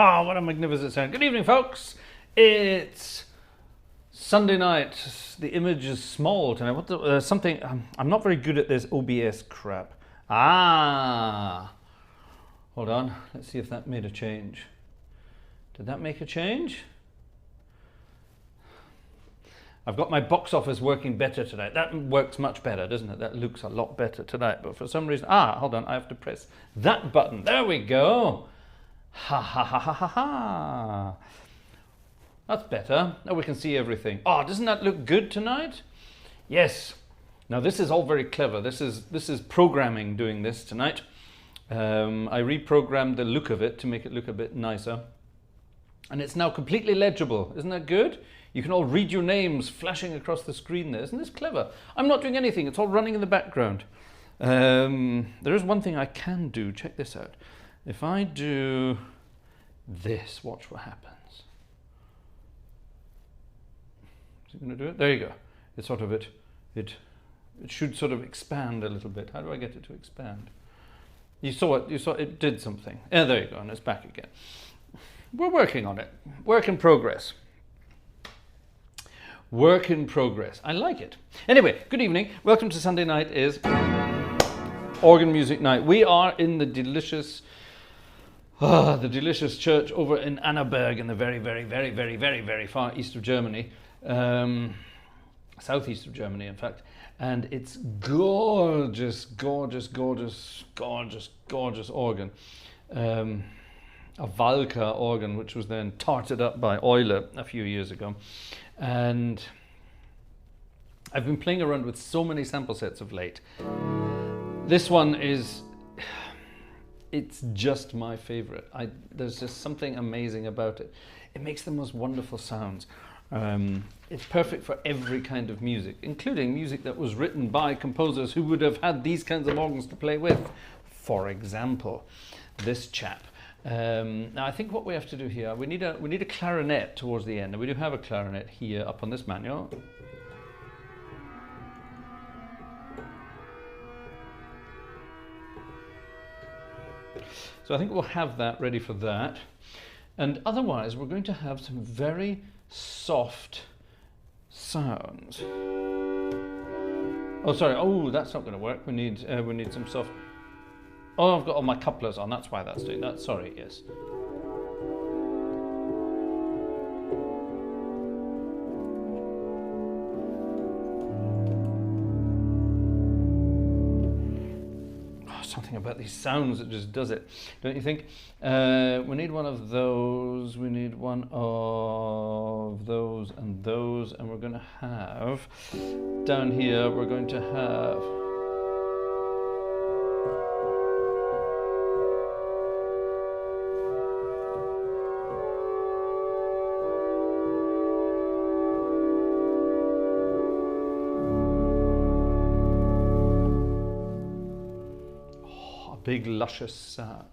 Ah, what a magnificent sound. Good evening, folks. It's Sunday night. The image is small tonight. What the, something, I'm not very good at this OBS crap. Ah, hold on. Let's see if that made a change. Did that make a change? I've got my box office working better tonight. That works much better, doesn't it? That looks a lot better tonight. But for some reason, hold on. I have to press that button. There we go. Ha ha ha ha ha ha. That's better. Now we can see everything. Oh, doesn't that look good tonight? Yes. Now this is all very clever. This is programming doing this tonight. I reprogrammed the look of it to make it look a bit nicer. And it's now completely legible. Isn't that good? You can all read your names flashing across the screen there. Isn't this clever? I'm not doing anything. It's all running in the background. There is one thing I can do. Check this out. If I do this, watch what happens. Is it going to do it? There you go. It's sort of it should sort of expand a little bit. How do I get it to expand? You saw it. You saw it did something. Yeah, there you go. And it's back again. We're working on it. Work in progress. Work in progress. I like it. Anyway, good evening. Welcome to Sunday night is organ music night. We are in the delicious church over in Annaberg in the very, very, very, very, very, very far east of Germany. Southeast of Germany, in fact. And it's gorgeous, gorgeous, gorgeous, gorgeous, gorgeous organ. A Valka organ, which was then tarted up by Euler a few years ago. And I've been playing around with so many sample sets of late. This one it's just my favorite. There's just something amazing about it. It makes the most wonderful sounds. It's perfect for every kind of music, including music that was written by composers who would have had these kinds of organs to play with. For example, this chap. Now I think what we have to do here, we need a clarinet towards the end, and we do have a clarinet here up on this manual. So I think we'll have that ready for that, and otherwise we're going to have some very soft sounds. Oh, sorry. Oh, that's not going to work. We need some soft. Oh, I've got all my couplers on, that's why that's doing that. Sorry, yes. Oh, something about these sounds that just does it, don't you think? We need one of those, we need one of those, and we're going to have, down here, we're going to have big luscious sound.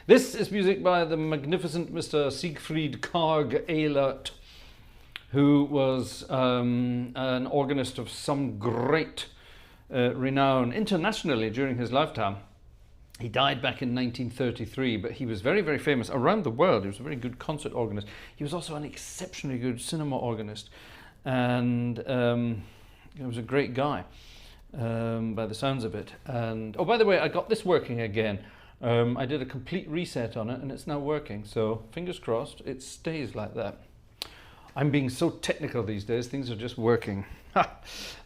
This is music by the magnificent Mr. Siegfried Karg-Ehlert, who was an organist of some great renown internationally during his lifetime. He died back in 1933, but he was very, very famous around the world. He was a very good concert organist. He was also an exceptionally good cinema organist, and he was a great guy. By the sounds of it. And oh, by the way, I got this working again. I did a complete reset on it and it's now working, so fingers crossed it stays like that. I'm being so technical these days, things are just working. I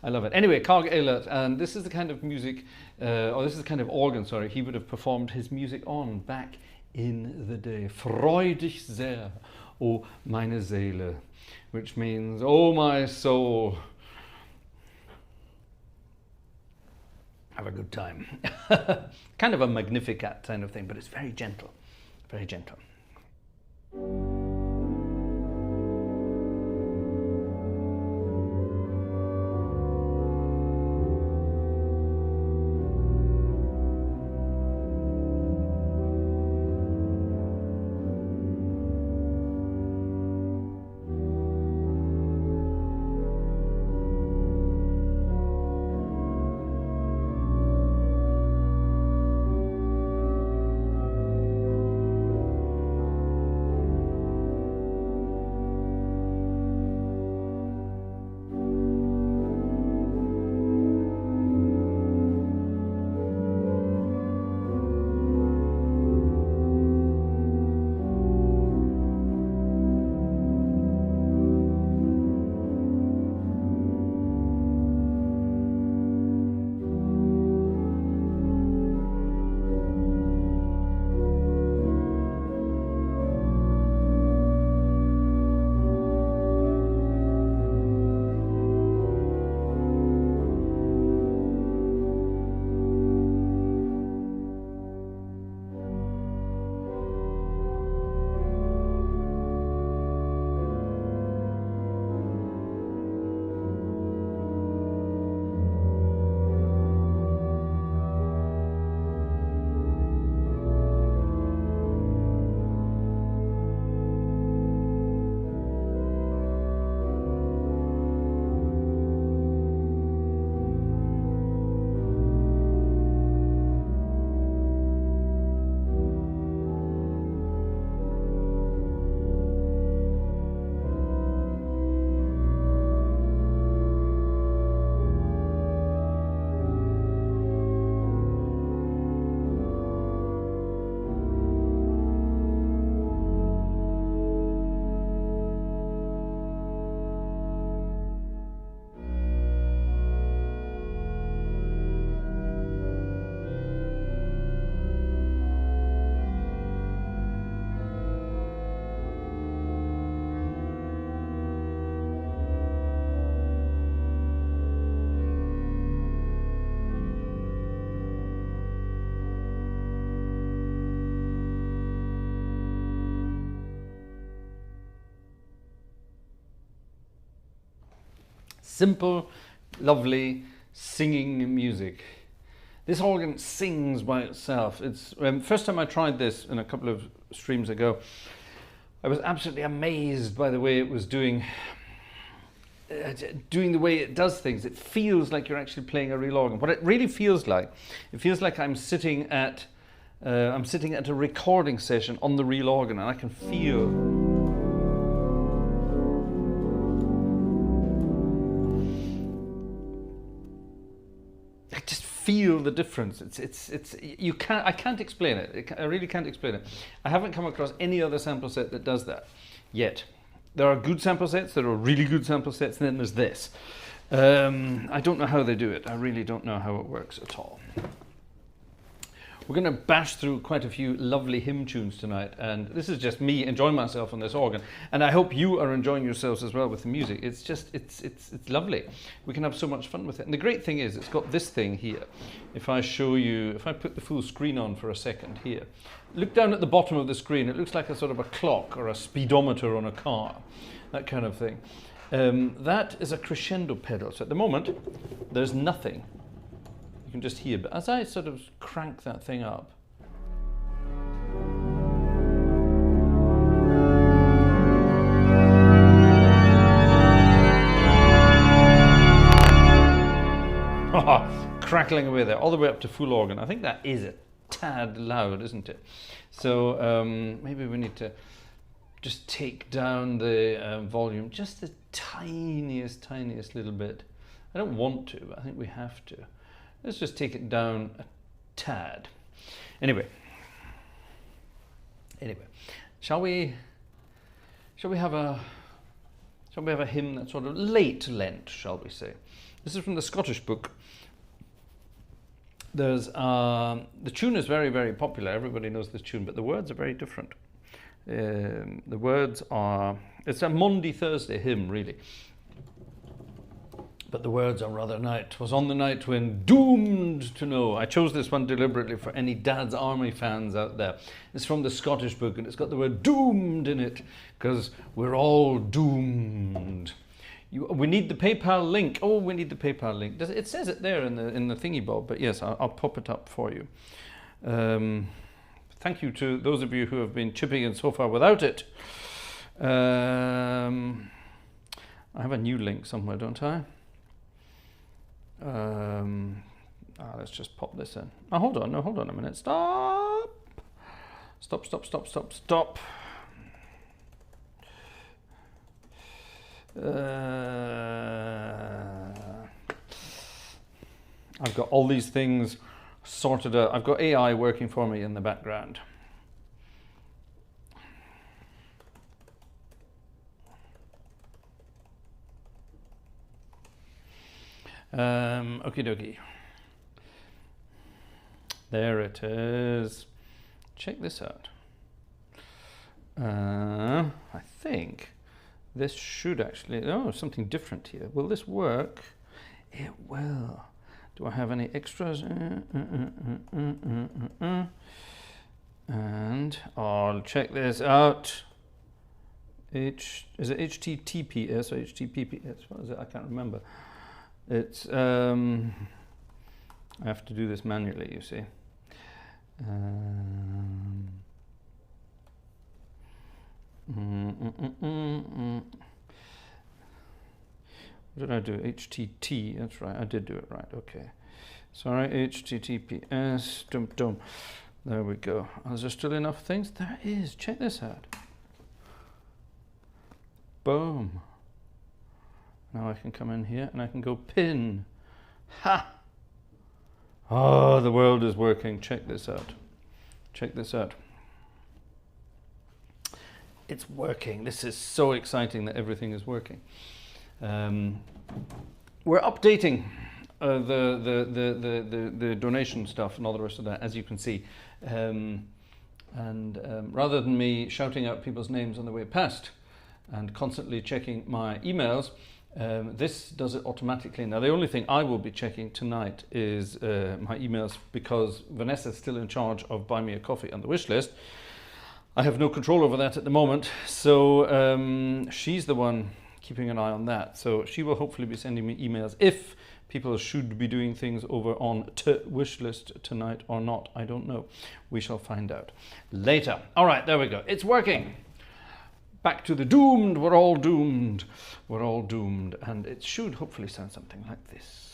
love it. Anyway, Karg-Ehlert, and this is the kind of music, or this is the kind of organ, sorry, he would have performed his music on back in the day. Freu dich sehr, o meine Seele, which means, oh my soul, have a good time. Kind of a Magnificat kind of thing, but it's very gentle, very gentle. Simple, lovely, singing music. This organ sings by itself. It's first time I tried this in a couple of streams ago, I was absolutely amazed by the way it was doing the way it does things. It feels like you're actually playing a real organ. What it really feels like, it feels like I'm sitting at a recording session on the real organ, and I can feel. I just feel the difference. I can't explain it. I really can't explain it. I haven't come across any other sample set that does that yet. There are good sample sets, there are really good sample sets, and then there's this. I don't know how they do it. I really don't know how it works at all. We're going to bash through quite a few lovely hymn tunes tonight, and this is just me enjoying myself on this organ, and I hope you are enjoying yourselves as well with the music. It's just, it's lovely. We can have so much fun with it. And the great thing is, it's got this thing here. If I show you, if I put the full screen on for a second here, look down at the bottom of the screen. It looks like a sort of a clock or a speedometer on a car, that kind of thing. That is a crescendo pedal. So at the moment, there's nothing. You can just hear, but as I sort of crank that thing up, crackling away there, all the way up to full organ. I think that is a tad loud, isn't it? So maybe we need to just take down the volume just the tiniest little bit. I don't want to, but I think we have to. Let's just take it down a tad. Anyway, shall we have a hymn that's sort of late Lent, shall we say? This is from the Scottish book. There's the tune is very, very popular. Everybody knows this tune, but the words are very different. The words are, it's a Maundy Thursday hymn, really. But the words are rather night. 'Twas on the night when doomed to know. I chose this one deliberately for any Dad's Army fans out there. It's from the Scottish book, and it's got the word doomed in it, because we're all doomed. We need the PayPal link. Oh, we need the PayPal link. It says it there in the thingy bob, but yes, I'll pop it up for you. Thank you to those of you who have been chipping in so far without it. I have a new link somewhere, don't I? Let's just pop this in. Oh, hold on a minute. Stop. I've got all these things sorted out. I've got AI working for me in the background. Okie dokie. There it is. Check this out. I think this should actually, something different here. Will this work? It will. Do I have any extras? And I'll check this out. Is it HTTPS or HTTPS? What is it? I can't remember. It's I have to do this manually, you see. What did I do? HTT, that's right, I did do it right, okay. Sorry, HTTPS, dum. There we go. Is there still enough things? There is, check this out. Boom. Now I can come in here and I can go pin. Ha! Oh, the world is working. Check this out. Check this out. It's working. This is so exciting that everything is working. We're updating the donation stuff and all the rest of that, as you can see. Rather than me shouting out people's names on the way past and constantly checking my emails, this does it automatically. Now, the only thing I will be checking tonight is my emails, because Vanessa's still in charge of Buy Me a Coffee on the wish list. I have no control over that at the moment, so she's the one keeping an eye on that. So she will hopefully be sending me emails if people should be doing things over on wishlist tonight or not. I don't know. We shall find out later. All right, there we go. It's working. Back to the doomed. We're all doomed. We're all doomed. And it should hopefully sound something like this.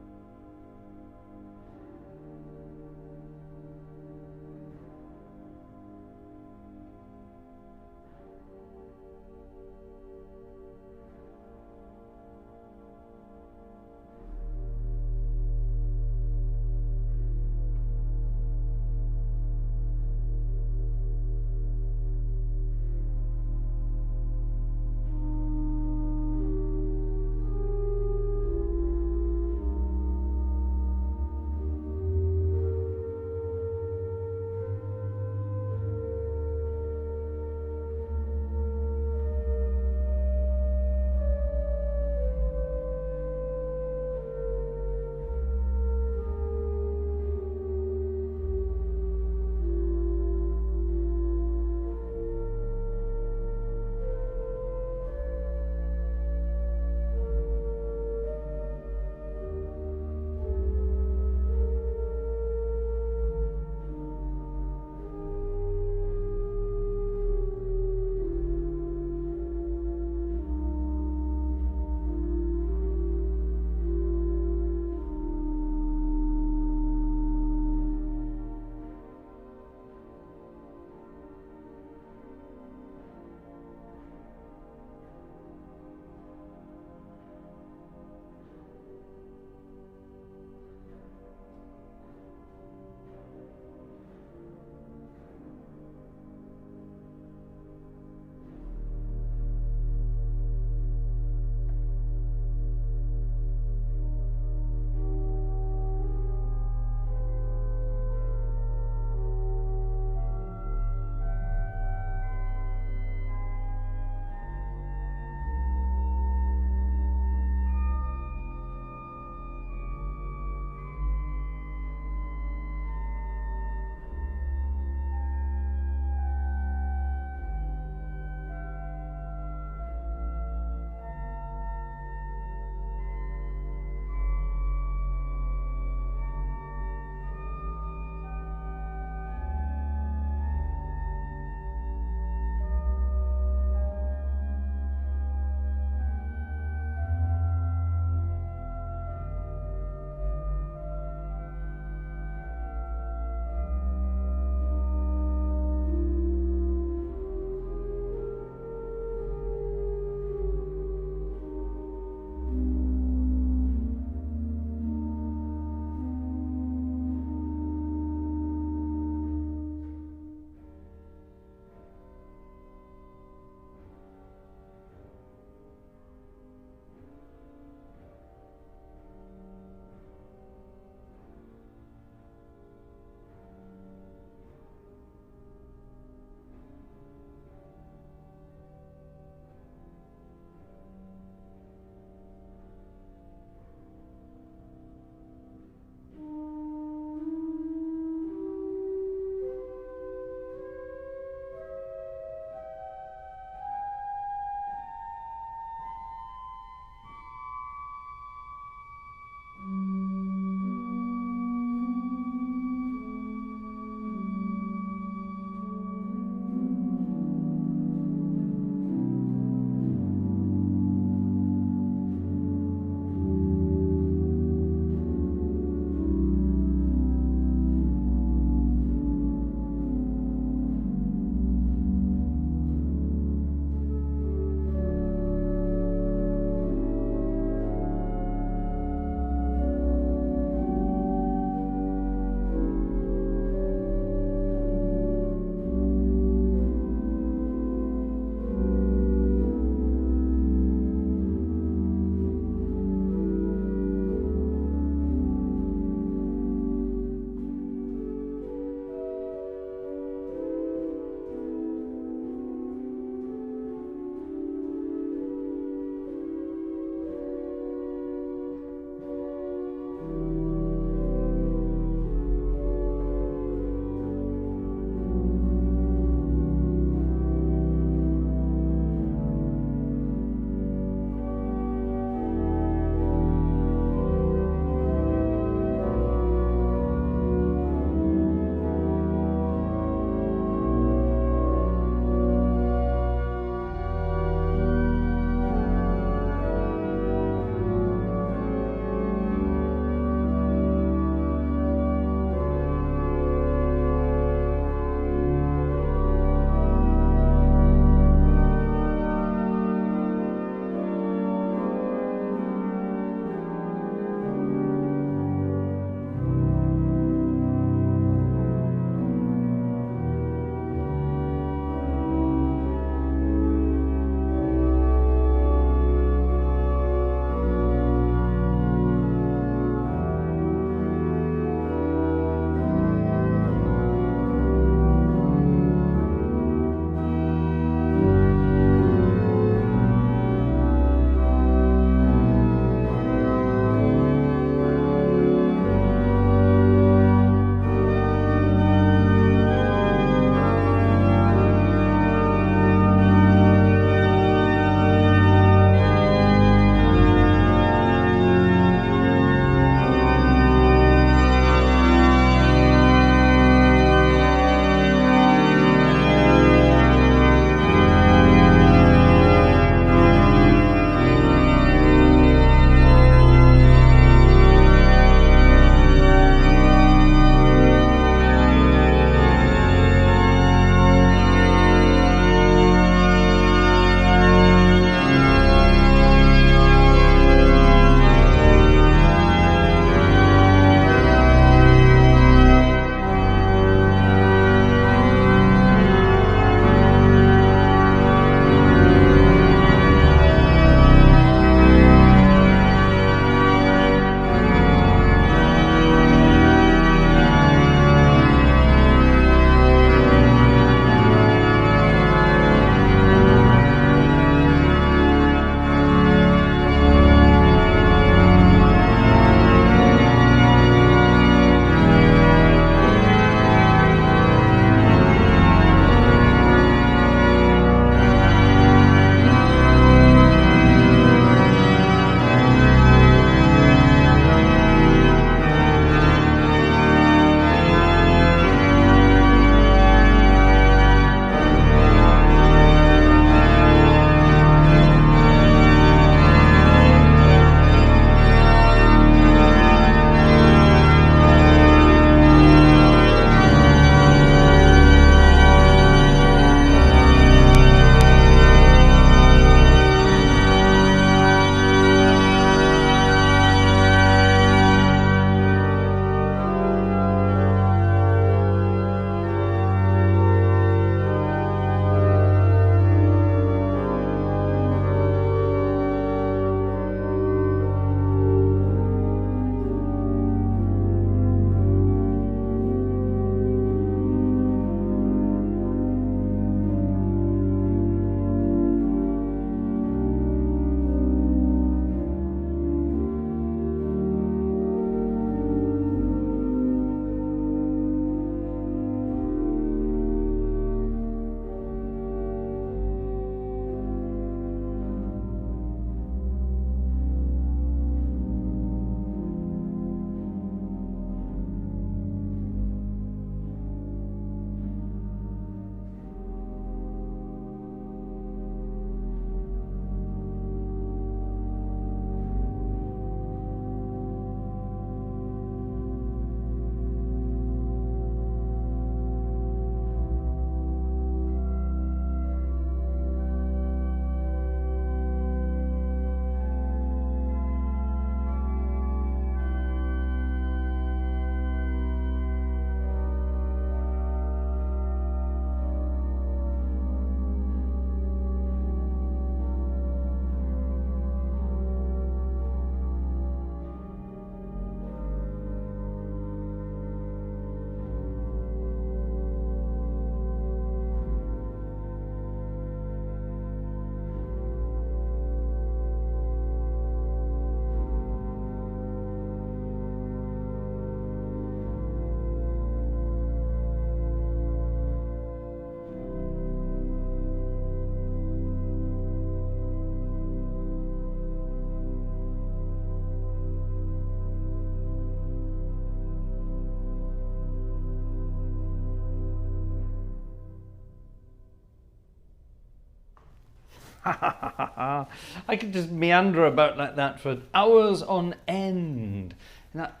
I could just meander about like that for hours on end. And that,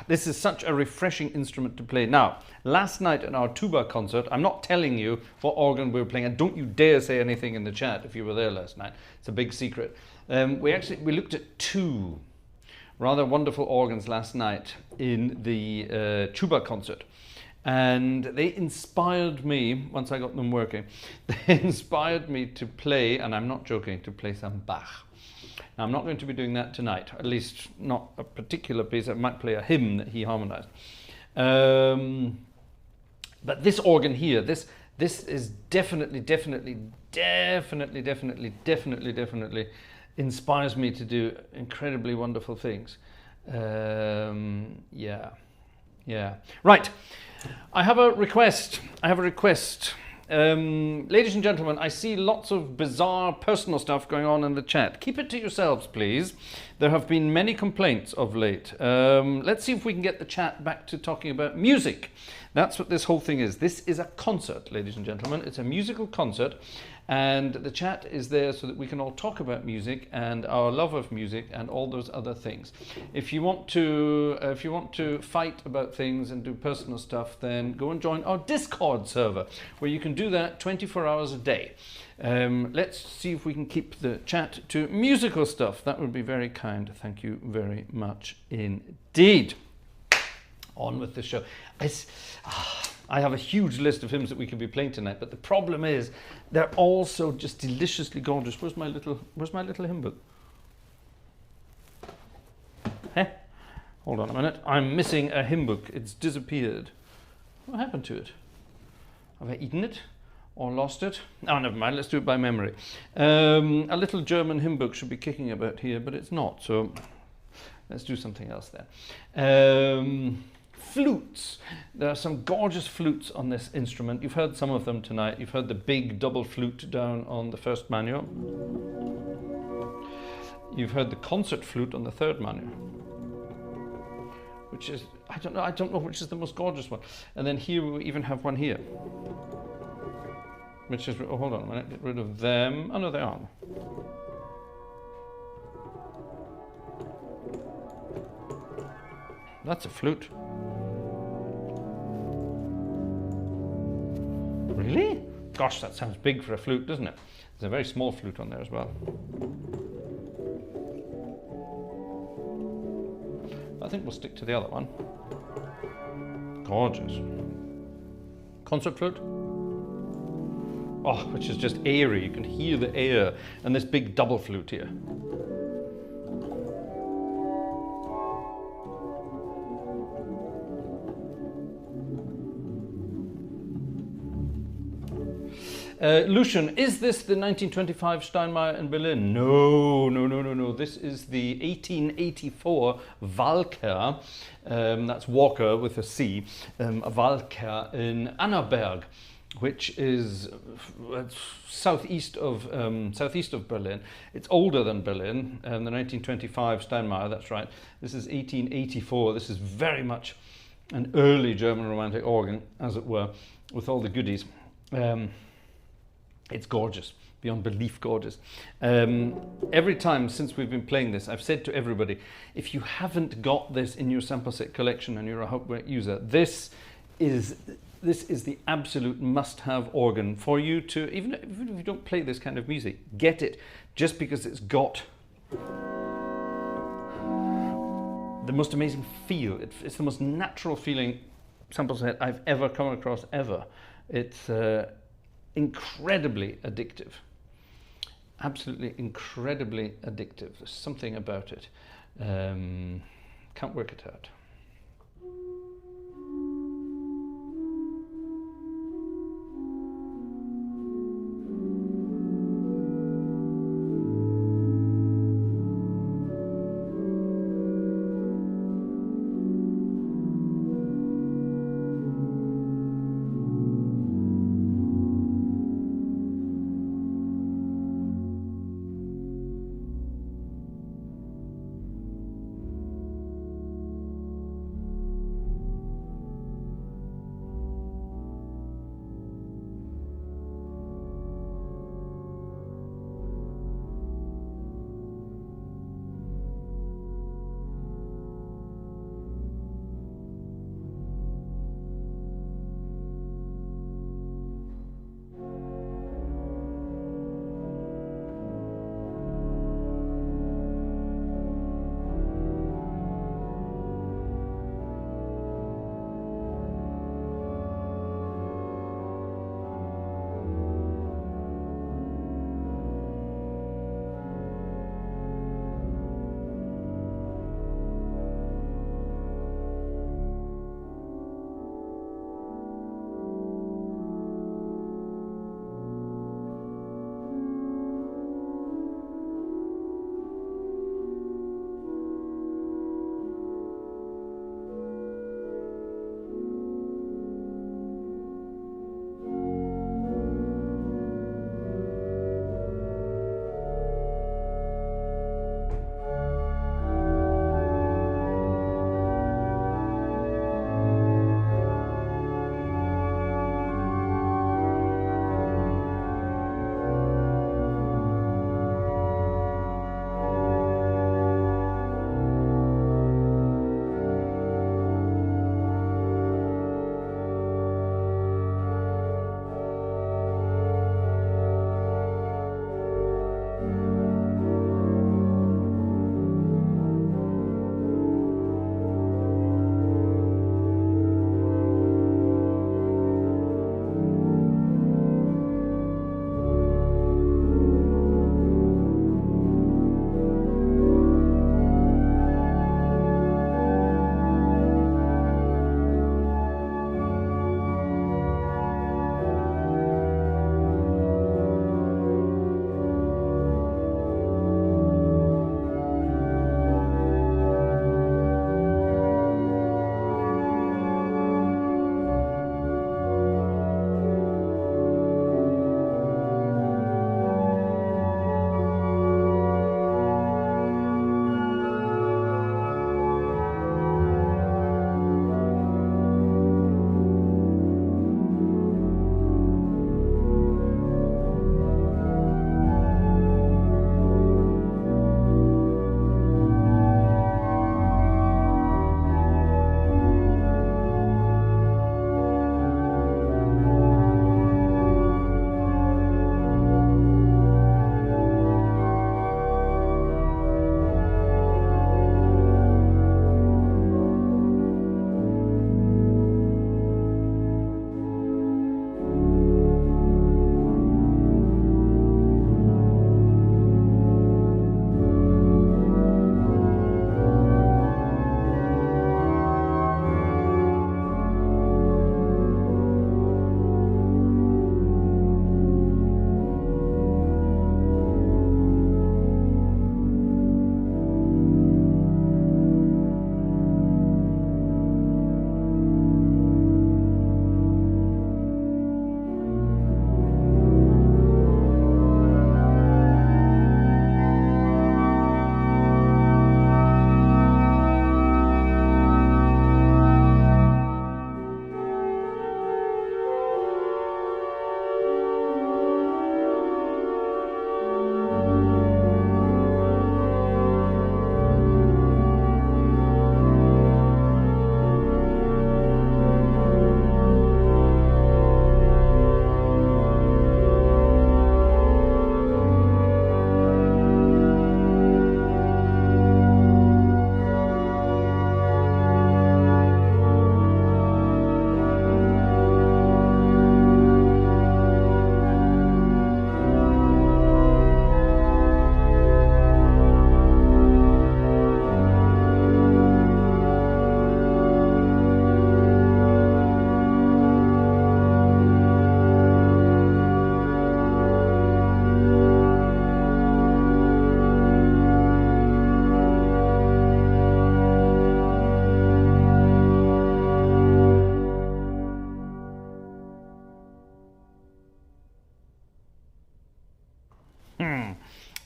this is such a refreshing instrument to play. Now, last night in our tuba concert, I'm not telling you what organ we were playing, and don't you dare say anything in the chat if you were there last night. It's a big secret. We looked at two rather wonderful organs last night in the tuba concert. And they inspired me, once I got them working, they inspired me to play, and I'm not joking, to play some Bach. Now, I'm not going to be doing that tonight, at least not a particular piece. I might play a hymn that he harmonized. But this organ here, this is definitely inspires me to do incredibly wonderful things. Yeah. Right. I have a request. Ladies and gentlemen, I see lots of bizarre personal stuff going on in the chat. Keep it to yourselves, please. There have been many complaints of late. Let's see if we can get the chat back to talking about music. That's what this whole thing is. This is a concert, ladies and gentlemen. It's a musical concert, and the chat is there so that we can all talk about music and our love of music and all those other things. If you want to fight about things and do personal stuff, then go and join our Discord server, where you can do that 24 hours a day. Let's see if we can keep the chat to musical stuff. That would be very kind. Thank you very much indeed. On with the show. I have a huge list of hymns that we could be playing tonight, but the problem is they're all so just deliciously gorgeous. Where's my little hymn book? Hey, hold on a minute. I'm missing a hymn book. It's disappeared. What happened to it? Have I eaten it or lost it? Oh, never mind. Let's do it by memory. A little German hymn book should be kicking about here, but it's not. So let's do something else then. Flutes. There are some gorgeous flutes on this instrument. You've heard some of them tonight. You've heard the big double flute down on the first manual. You've heard the concert flute on the third manual, which is, I don't know which is the most gorgeous one. And then here we even have one here, which is, oh, hold on a minute, get rid of them. Oh no, they aren't. That's a flute. Really? Gosh, that sounds big for a flute, doesn't it? There's a very small flute on there as well. I think we'll stick to the other one. Gorgeous. Concert flute. Oh, which is just airy. You can hear the air. And this big double flute here. Lucian, is this the 1925 Steinmeier in Berlin? No. This is the 1884 Valka, that's Walker with a C, Valka in Annaberg, which is southeast of Berlin. It's older than Berlin, the 1925 Steinmeier, that's right. This is 1884. This is very much an early German Romantic organ, as it were, with all the goodies. It's gorgeous, beyond belief gorgeous. Every time since we've been playing this, I've said to everybody, if you haven't got this in your sample set collection and you're a Hauptwerk user, this is the absolute must-have organ for you to, even if you don't play this kind of music, get it, just because it's got the most amazing feel. It's the most natural feeling sample set I've ever come across, ever. It's incredibly addictive, absolutely incredibly addictive. There's something about it. Can't work it out.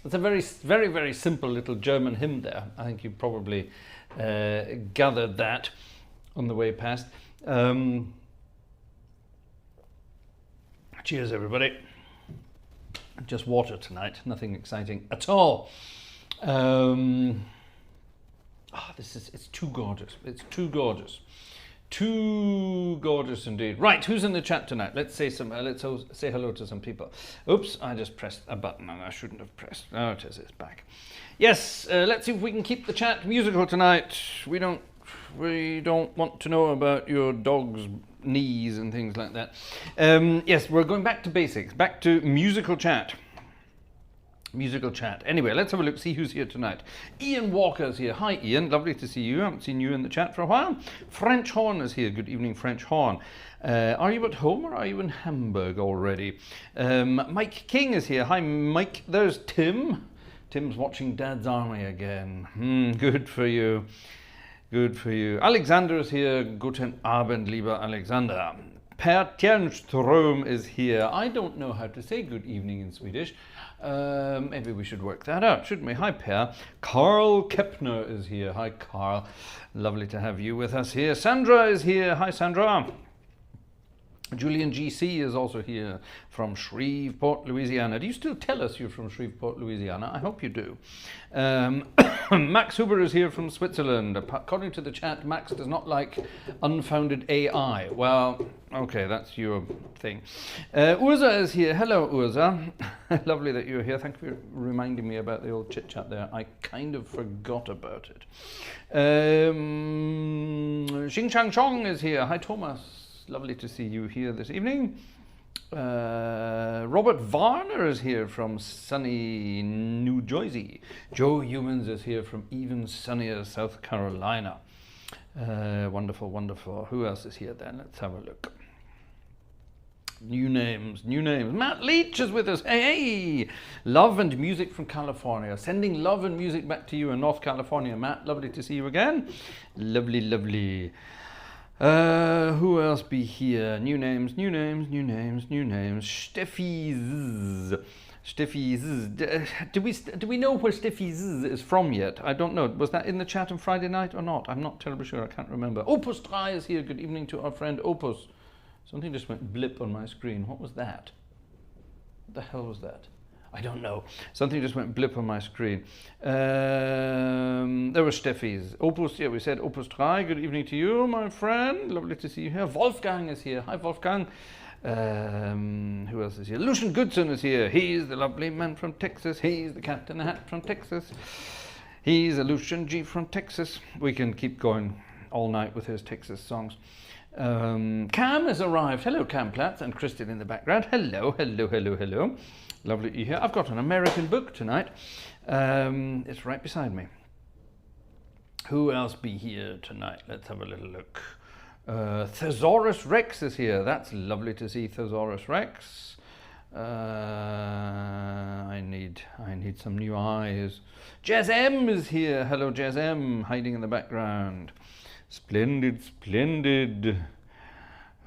It's a very simple little German hymn there. I think you probably gathered that on the way past. Cheers, everybody. Just water tonight, nothing exciting at all. It's too gorgeous. It's too gorgeous. Too gorgeous indeed. Right, who's in the chat tonight? Let's say hello to some people. Oops, I just pressed a button and I shouldn't have pressed. Oh, it is, it's back. Yes, let's see if we can keep the chat musical tonight. We don't want to know about your dog's knees and things like that. Yes, we're going back to basics, back to musical chat. Musical chat. Anyway, let's have a look, see who's here tonight. Ian Walker's here. Hi, Ian. Lovely to see you. I haven't seen you in the chat for a while. French Horn is here. Good evening, French Horn. Are you at home or are you in Hamburg already? Mike King is here. Hi, Mike. There's Tim. Tim's watching Dad's Army again. Good for you. Good for you. Alexander is here. Guten Abend, lieber Alexander. Per Tjernström is here. I don't know how to say good evening in Swedish. Maybe we should work that out, shouldn't we? Hi, Per. Carl Kepner is here. Hi, Carl. Lovely to have you with us here. Sandra is here. Hi, Sandra. Julian GC is also here from Shreveport, Louisiana. Do you still tell us you're from Shreveport, Louisiana? I hope you do. Max Huber is here from Switzerland. According to the chat, Max does not like unfounded AI. Well, okay, that's your thing. Urza is here. Hello, Urza. Lovely that you're here. Thank you for reminding me about the old chit-chat there. I kind of forgot about it. Xing Chang Chong is here. Hi, Thomas. Lovely to see you here this evening. Robert Varner is here from sunny New Jersey. Joe Humans is here from even sunnier South Carolina. Wonderful, wonderful. Who else is here then? Let's have a look. New names, new names. Matt Leach is with us. Hey! Love and music from California. Sending love and music back to you in North California. Matt, lovely to see you again. Lovely, lovely. Who else be here? New names, new names, new names, new names. Steffi Z. Steffi Z. Do we know where Steffi Z is from yet? I don't know. Was that in the chat on Friday night or not? I'm not terribly sure. I can't remember. Opus 3 is here. Good evening to our friend Opus. Something just went blip on my screen. What was that? What the hell was that? I don't know. Something just went blip on my screen. There was Steffi's. Opus, yeah, we said Opus 3. Good evening to you, my friend. Lovely to see you here. Wolfgang is here. Hi, Wolfgang. Who else is here? Lucian Goodson is here. He's the lovely man from Texas. He's the cat in the hat from Texas. He's a Lucian G from Texas. We can keep going all night with his Texas songs. Cam has arrived. Hello, Cam Platts, and Kristen in the background. Hello, hello, hello, hello. Lovely to hear. I've got an American book tonight. It's right beside me. Who else be here tonight? Let's have a little look. Thesaurus Rex is here. That's lovely to see Thesaurus Rex. I need some new eyes. Jazz M is here. Hello, Jazz M, hiding in the background. Splendid, splendid.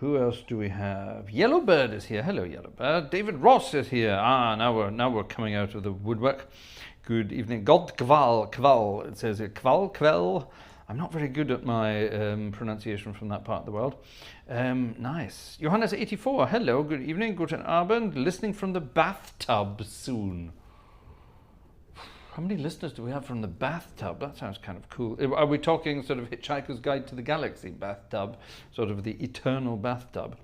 Who else do we have? Yellowbird is here. Hello, Yellowbird. David Ross is here. Now we're coming out of the woodwork. Good evening. God Kval. It says here. Kval. I'm not very good at my pronunciation from that part of the world. Nice. Johannes 84. Hello. Good evening. Guten Abend. Listening from the bathtub soon. How many listeners do we have from the bathtub? That sounds kind of cool. Are we talking sort of Hitchhiker's Guide to the Galaxy bathtub? Sort of the eternal bathtub.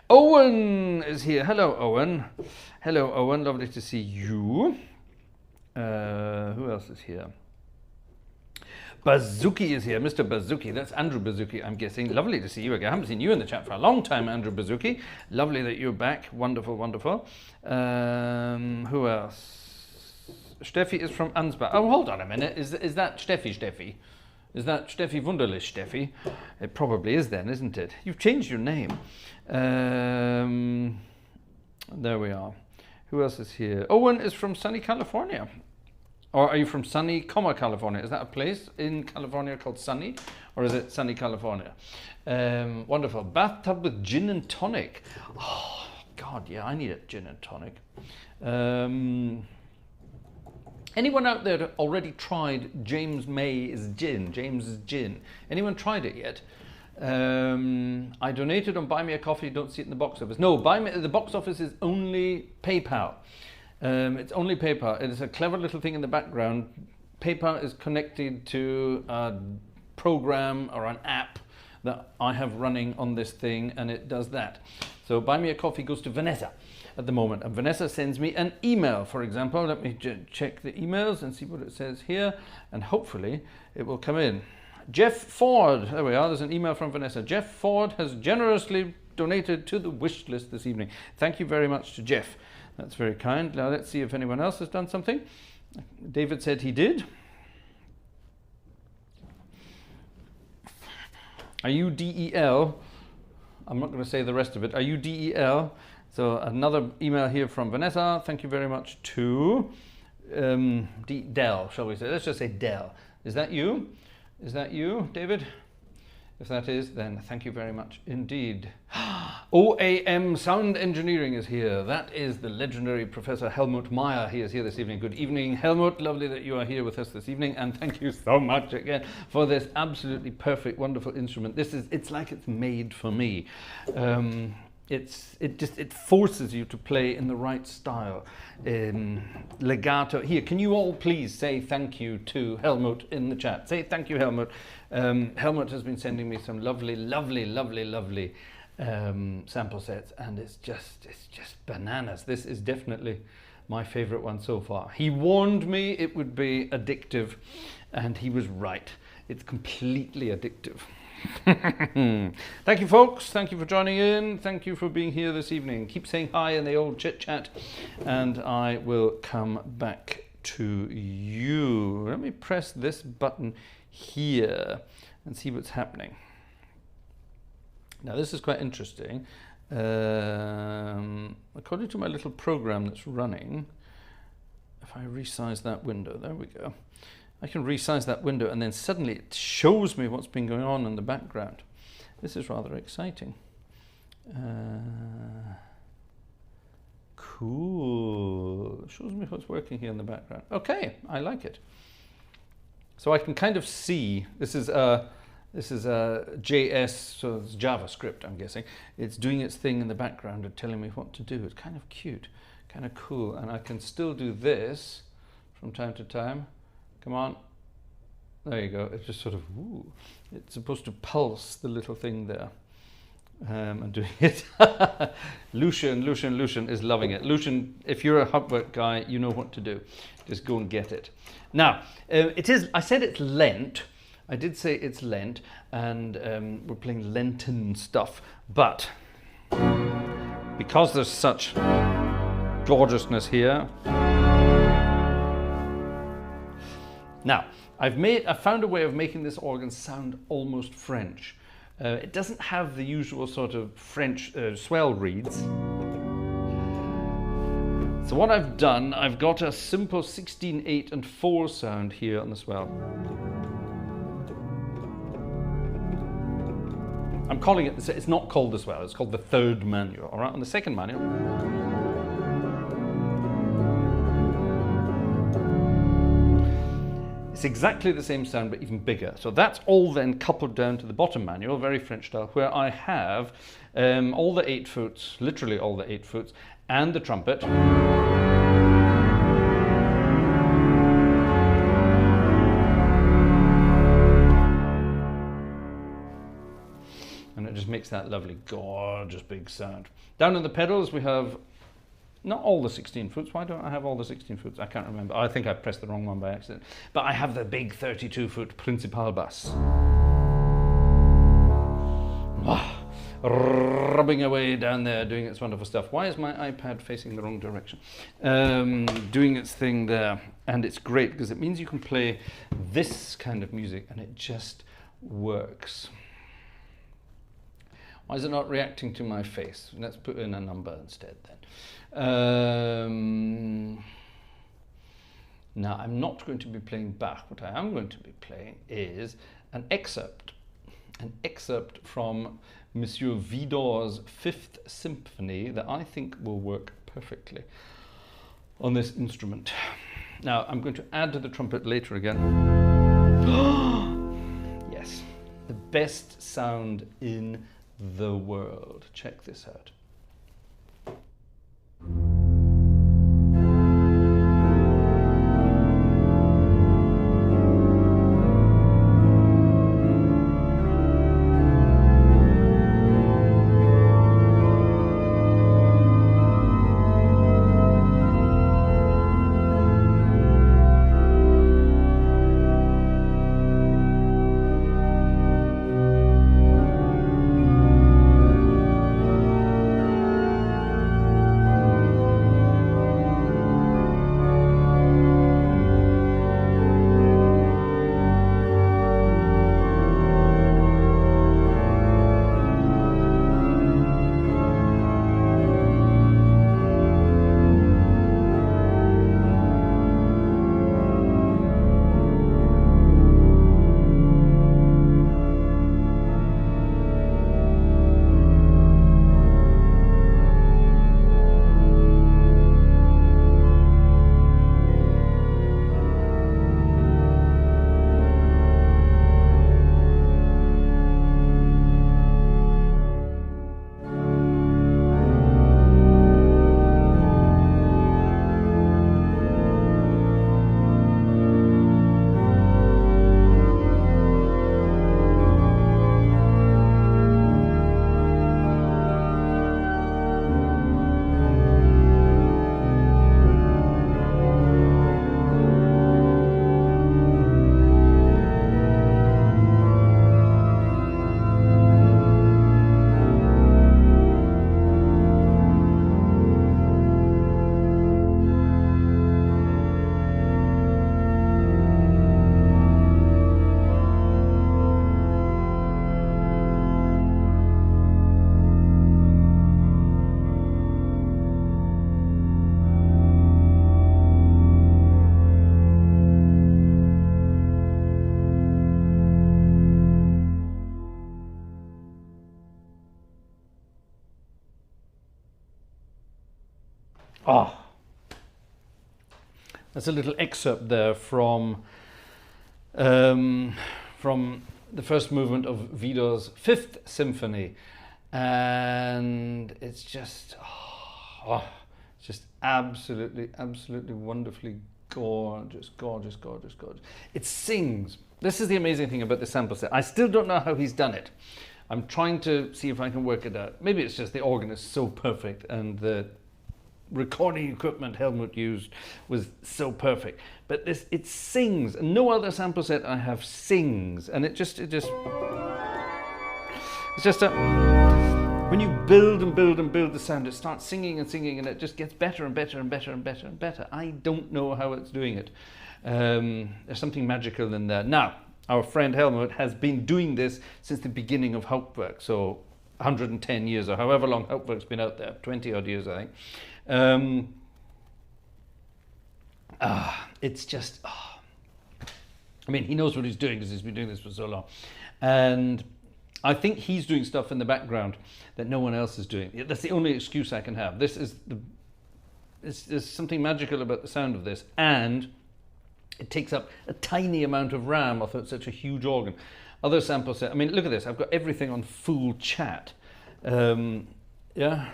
Owen is here. Hello, Owen. Hello, Owen. Lovely to see you. Who else is here? Bazuki is here. Mr. Bazuki. That's Andrew Bazuki, I'm guessing. Lovely to see you again. I haven't seen you in the chat for a long time, Andrew Bazuki. Lovely that you're back. Wonderful, wonderful. Who else? Steffi is from Ansbach. Oh, hold on a minute. Is that Steffi? Is that Steffi Wunderlich Steffi? It probably is then, isn't it? You've changed your name. There we are. Who else is here? Owen is from sunny California. Or are you from sunny, California? Is that a place in California called Sunny? Or is it sunny California? Wonderful. Bathtub with gin and tonic. Oh, God, yeah, I need a gin and tonic. Anyone out there already tried James's gin? Anyone tried it yet? I donated on Buy Me a Coffee. Don't see it in the box office. No, the box office is only PayPal. It's only PayPal. It is a clever little thing in the background. PayPal is connected to a program or an app that I have running on this thing, and it does that. So Buy Me a Coffee goes to Vanessa at the moment, and Vanessa sends me an email, for example. Let me check the emails and see what it says here, and hopefully it will come in. Jeff Ford, there we are, there's an email from Vanessa. Jeff Ford has generously donated to the wish list this evening. Thank you very much to Jeff. That's very kind. Now let's see if anyone else has done something. David said he did. Are you DEL? I'm not going to say the rest of it. Are you DEL? So another email here from Vanessa. Thank you very much to Del, shall we say. Let's just say Del. Is that you? Is that you, David? If that is, then thank you very much indeed. OAM Sound Engineering is here. That is the legendary Professor Helmut Meyer. He is here this evening. Good evening, Helmut. Lovely that you are here with us this evening. And thank you so much again for this absolutely perfect, wonderful instrument. It's like it's made for me. It forces you to play in the right style. Legato. Here, can you all please say thank you to Helmut in the chat? Say thank you, Helmut. Helmut has been sending me some lovely sample sets, and it's just bananas. This is definitely my favorite one so far. He warned me it would be addictive, and he was right. It's completely addictive. Thank you, folks. Thank you for joining in. Thank you for being here this evening. Keep saying hi in the old chit chat, and I will come back to you. Let me press this button here and see what's happening. Now this is quite interesting. According to my little program that's running, if I resize that window, there we go. I can resize that window, and then suddenly it shows me what's been going on in the background. This is rather exciting. Cool. It shows me what's working here in the background. Okay, I like it. So I can kind of see, this is a JS, so it's JavaScript, I'm guessing. It's doing its thing in the background and telling me what to do. It's kind of cute, kind of cool. And I can still do this from time to time. Come on. There you go. It's just sort of, ooh. It's supposed to pulse the little thing there. And doing it. Lucian is loving it. Lucian, if you're a Hauptwerk guy, you know what to do. Just go and get it. Now, I said it's Lent. I did say it's Lent, and we're playing Lenten stuff. But because there's such gorgeousness here, now, I've found a way of making this organ sound almost French. It doesn't have the usual sort of French swell reeds. So what I've done, I've got a simple 16, 8 and 4 sound here on the swell. I'm calling it, it's not called the swell, it's called the third manual. All right, on the second manual, it's exactly the same sound, but even bigger. So that's all then coupled down to the bottom manual, very French style, where I have all the 8 foots, literally all the 8 foots, and the trumpet. And it just makes that lovely, gorgeous big sound. Down in the pedals, we have not all the 16 foots. Why don't I have all the 16 foots? I can't remember. I think I pressed the wrong one by accident. But I have the big 32-foot principal bass. Rubbing away down there, doing its wonderful stuff. Why is my iPad facing the wrong direction? Doing its thing there. And it's great because it means you can play this kind of music and it just works. Why is it not reacting to my face? Let's put in a number instead then. Now, I'm not going to be playing Bach. What I am going to be playing is an excerpt from Monsieur Widor's 5th Symphony that I think will work perfectly on this instrument. Now, I'm going to add to the trumpet later again. Yes, the best sound in the world. Check this out. Ah, that's a little excerpt there from the first movement of Widor's Fifth Symphony, and it's just it's just absolutely wonderfully gorgeous. It sings. This is the amazing thing about the sample set. I still don't know how he's done it. I'm trying to see if I can work it out. Maybe it's just the organ is so perfect and the recording equipment Helmut used was so perfect. But it sings, and no other sample set I have sings, and it's just when you build and build the sound, it starts singing and singing, and it just gets better and better and better and better and better. I don't know how it's doing it. There's something magical in there. Now, our friend Helmut has been doing this since the beginning of Hauptwerk, so 110 years, or however long Hauptwerk's been out there, 20 odd years, I think. It's just, I mean, he knows what he's doing because he's been doing this for so long. And I think he's doing stuff in the background that no one else is doing. That's the only excuse I can have. There's something magical about the sound of this, and it takes up a tiny amount of RAM off of such a huge organ. Other sample set, I mean, look at this. I've got everything on full chat. Yeah.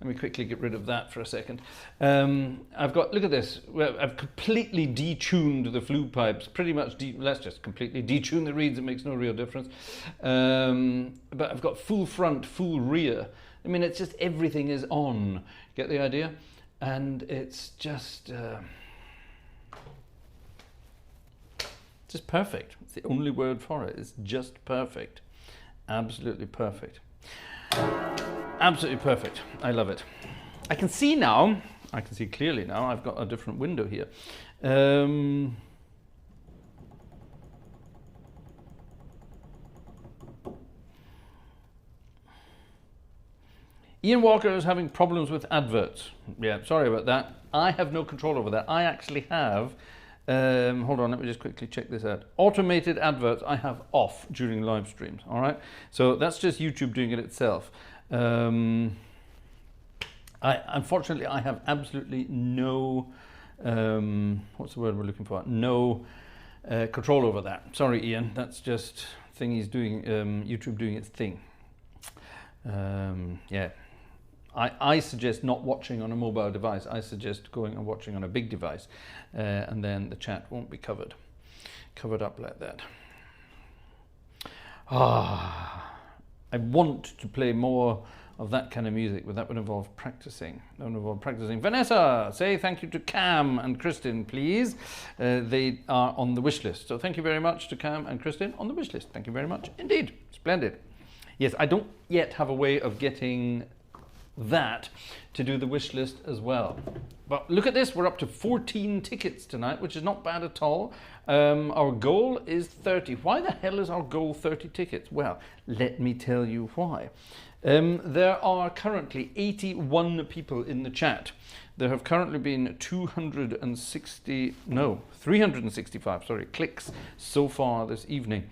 Let me quickly get rid of that for a second. I've got, look at this. Well, I've completely detuned the flute pipes. Pretty much, let's just completely detune the reeds. It makes no real difference. But I've got full front, full rear. I mean, it's just everything is on. Get the idea? And it's just perfect. It's the only word for it. It's just perfect. Absolutely perfect. Absolutely perfect. I love it. I can see now, I can see clearly now, I've got a different window here. Ian Walker is having problems with adverts. Yeah, sorry about that. I have no control over that. I actually have, hold on, let me just quickly check this out. Automated adverts I have off during live streams, all right? So that's just YouTube doing it itself. Unfortunately, I have absolutely no what's the word we're looking for? No control over that. Sorry, Ian, that's just thingy's doing, YouTube doing its thing. Yeah, I suggest not watching on a mobile device. I suggest going and watching on a big device, and then the chat won't be covered up like that. I want to play more of that kind of music, but that would involve practicing. Vanessa, say thank you to Cam and Kristin, please. They are on the wish list. So thank you very much to Cam and Kristin on the wish list. Thank you very much indeed. Splendid. Yes, I don't yet have a way of getting that to do the wish list as well. But look at this, we're up to 14 tickets tonight, which is not bad at all. Our goal is 30. Why the hell is our goal 30 tickets? Well, let me tell you why. There are currently 81 people in the chat. There have currently been 365, sorry, clicks so far this evening.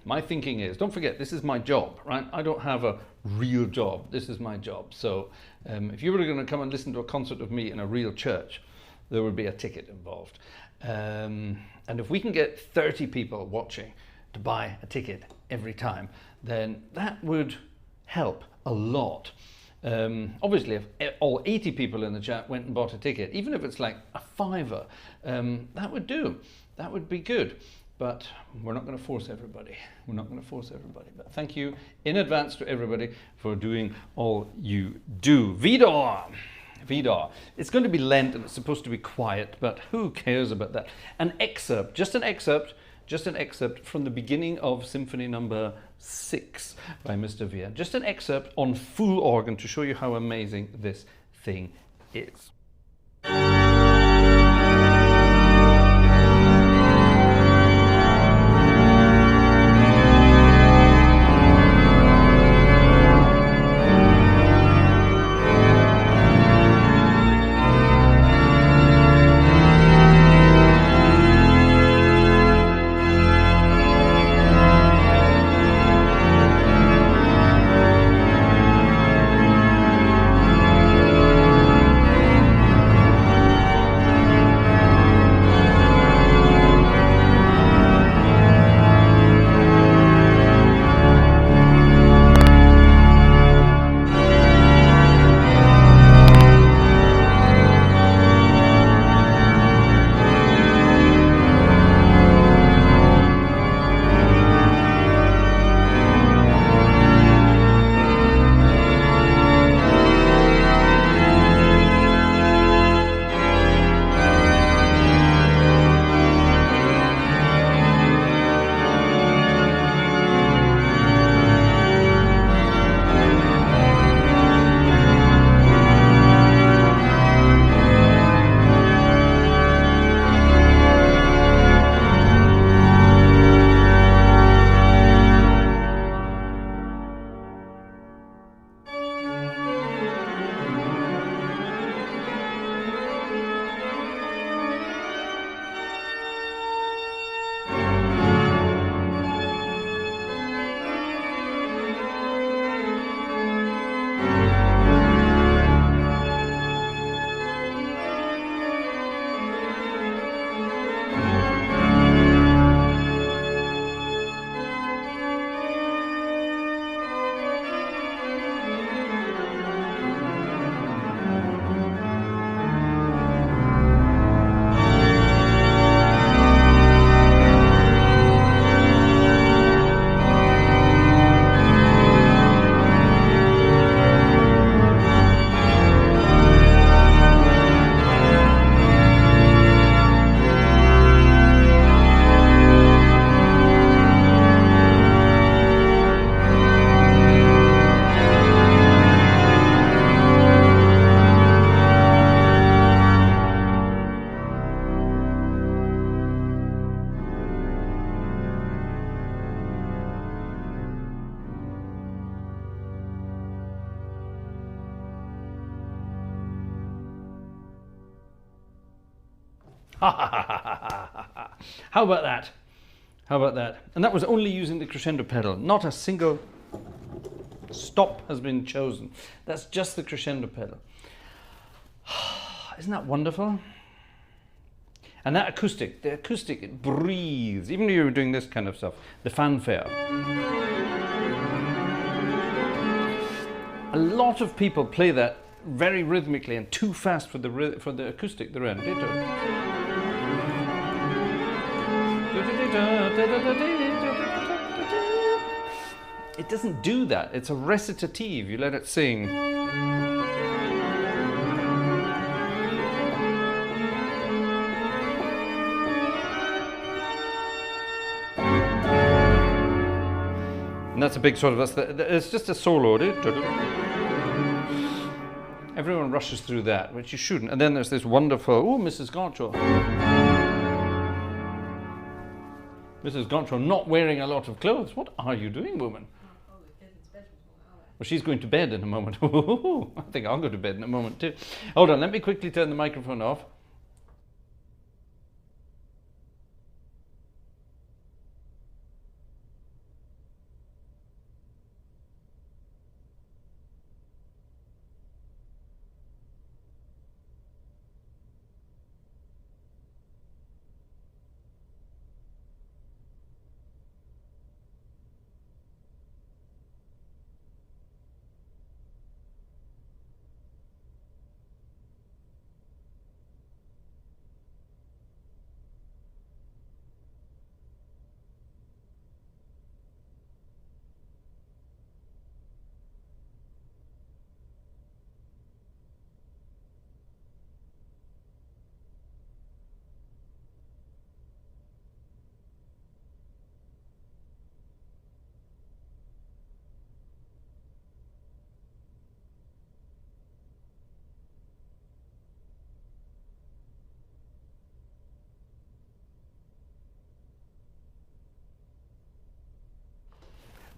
My thinking is, don't forget, this is my job, right? I don't have a real job. This is my job. So if you were going to come and listen to a concert of me in a real church, there would be a ticket involved. And if we can get 30 people watching to buy a ticket every time, then that would help a lot. Obviously, if all 80 people in the chat went and bought a ticket, even if it's like a £5, that would do. That would be good. But we're not going to force everybody. We're not going to force everybody. But thank you in advance to everybody for doing all you do. Vidar. It's going to be Lent and it's supposed to be quiet, but who cares about that? An excerpt, just an excerpt from the beginning of Symphony number 6 by Mr. Vier. Just an excerpt on full organ to show you how amazing this thing is. How about that? How about that? And that was only using the crescendo pedal, not a single Stop has been chosen. That's just the crescendo pedal. Isn't that wonderful? And that acoustic, the acoustic, it breathes. Even if you're doing this kind of stuff, the fanfare. A lot of people play that very rhythmically and too fast for the acoustic they're in. It doesn't do that. It's a recitative. You let it sing. And that's a big sort of, it's just a solo. Everyone rushes through that, which you shouldn't. And then there's this wonderful, oh, Mrs. Gartshore. Mrs. Gartshore not wearing a lot of clothes. What are you doing, woman? Well, she's going to bed in a moment. I think I'll go to bed in a moment too. Hold on, let me quickly turn the microphone off.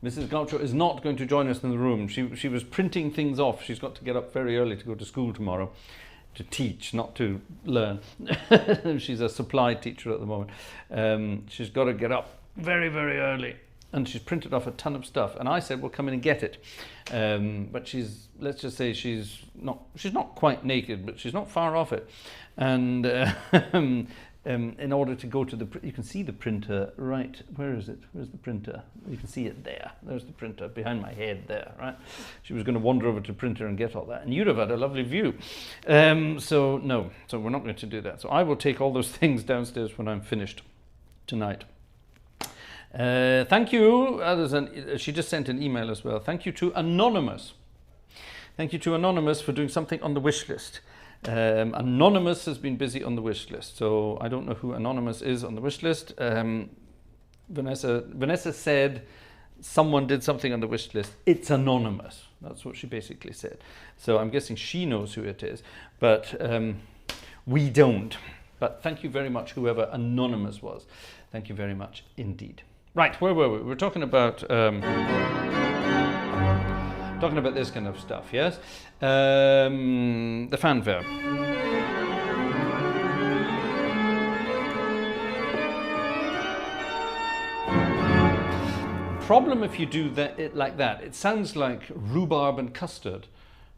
Mrs. Gartshore is not going to join us in the room. She was printing things off. She's got to get up very early to go to school tomorrow, to teach, not to learn. She's a supply teacher at the moment. She's got to get up very, very early. And she's printed off a ton of stuff. And I said, well, come in and get it. But let's just say she's not quite naked, but she's not far off it. And in order to go to you can see the printer, right? Where is it? Where's the printer? You can see it there. There's the printer behind my head there, right? She was going to wander over to the printer and get all that. And you'd have had a lovely view. So we're not going to do that. So I will take all those things downstairs when I'm finished tonight. Thank you. She just sent an email as well. Thank you to Anonymous. Thank you to Anonymous for doing something on the wish list. Anonymous has been busy on the wish list, so I don't know who Anonymous is on the wish list. Vanessa said someone did something on the wish list. It's anonymous. That's what she basically said. So I'm guessing she knows who it is, but we don't. But thank you very much, whoever Anonymous was. Thank you very much indeed. Right, where were we? We were talking about this kind of stuff, yes? The fanfare. Problem if you do it like that, it sounds like rhubarb and custard.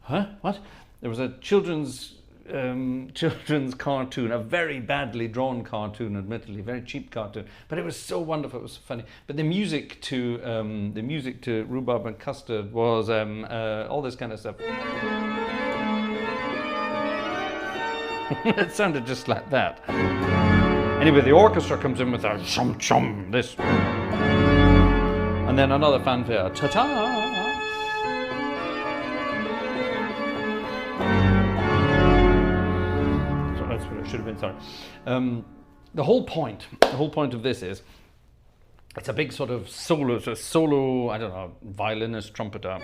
Huh? What? There was a children's cartoon, a very badly drawn cartoon, admittedly, very cheap cartoon, but it was so wonderful, it was so funny. But the music to Rhubarb and Custard was all this kind of stuff. It sounded just like that. Anyway, the orchestra comes in with a chum chum, this, and then another fanfare, ta-ta. Should have been, sorry. The whole point of this is, it's a big sort of solo, I don't know, violinist, trumpeter.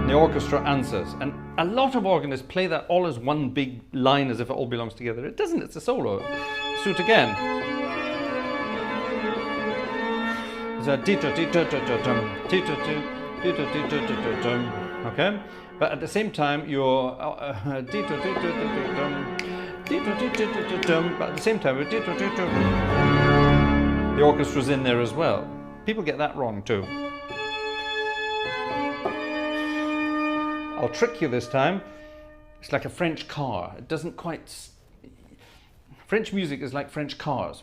The orchestra answers, and a lot of organists play that all as one big line as if it all belongs together. It doesn't, it's a solo. Let's do it again. It's a okay, but at the same time you're but at the same time The orchestra's in there as well. People get that wrong too. I'll trick you this time. It's like a French car. It doesn't quite... French music is like French cars.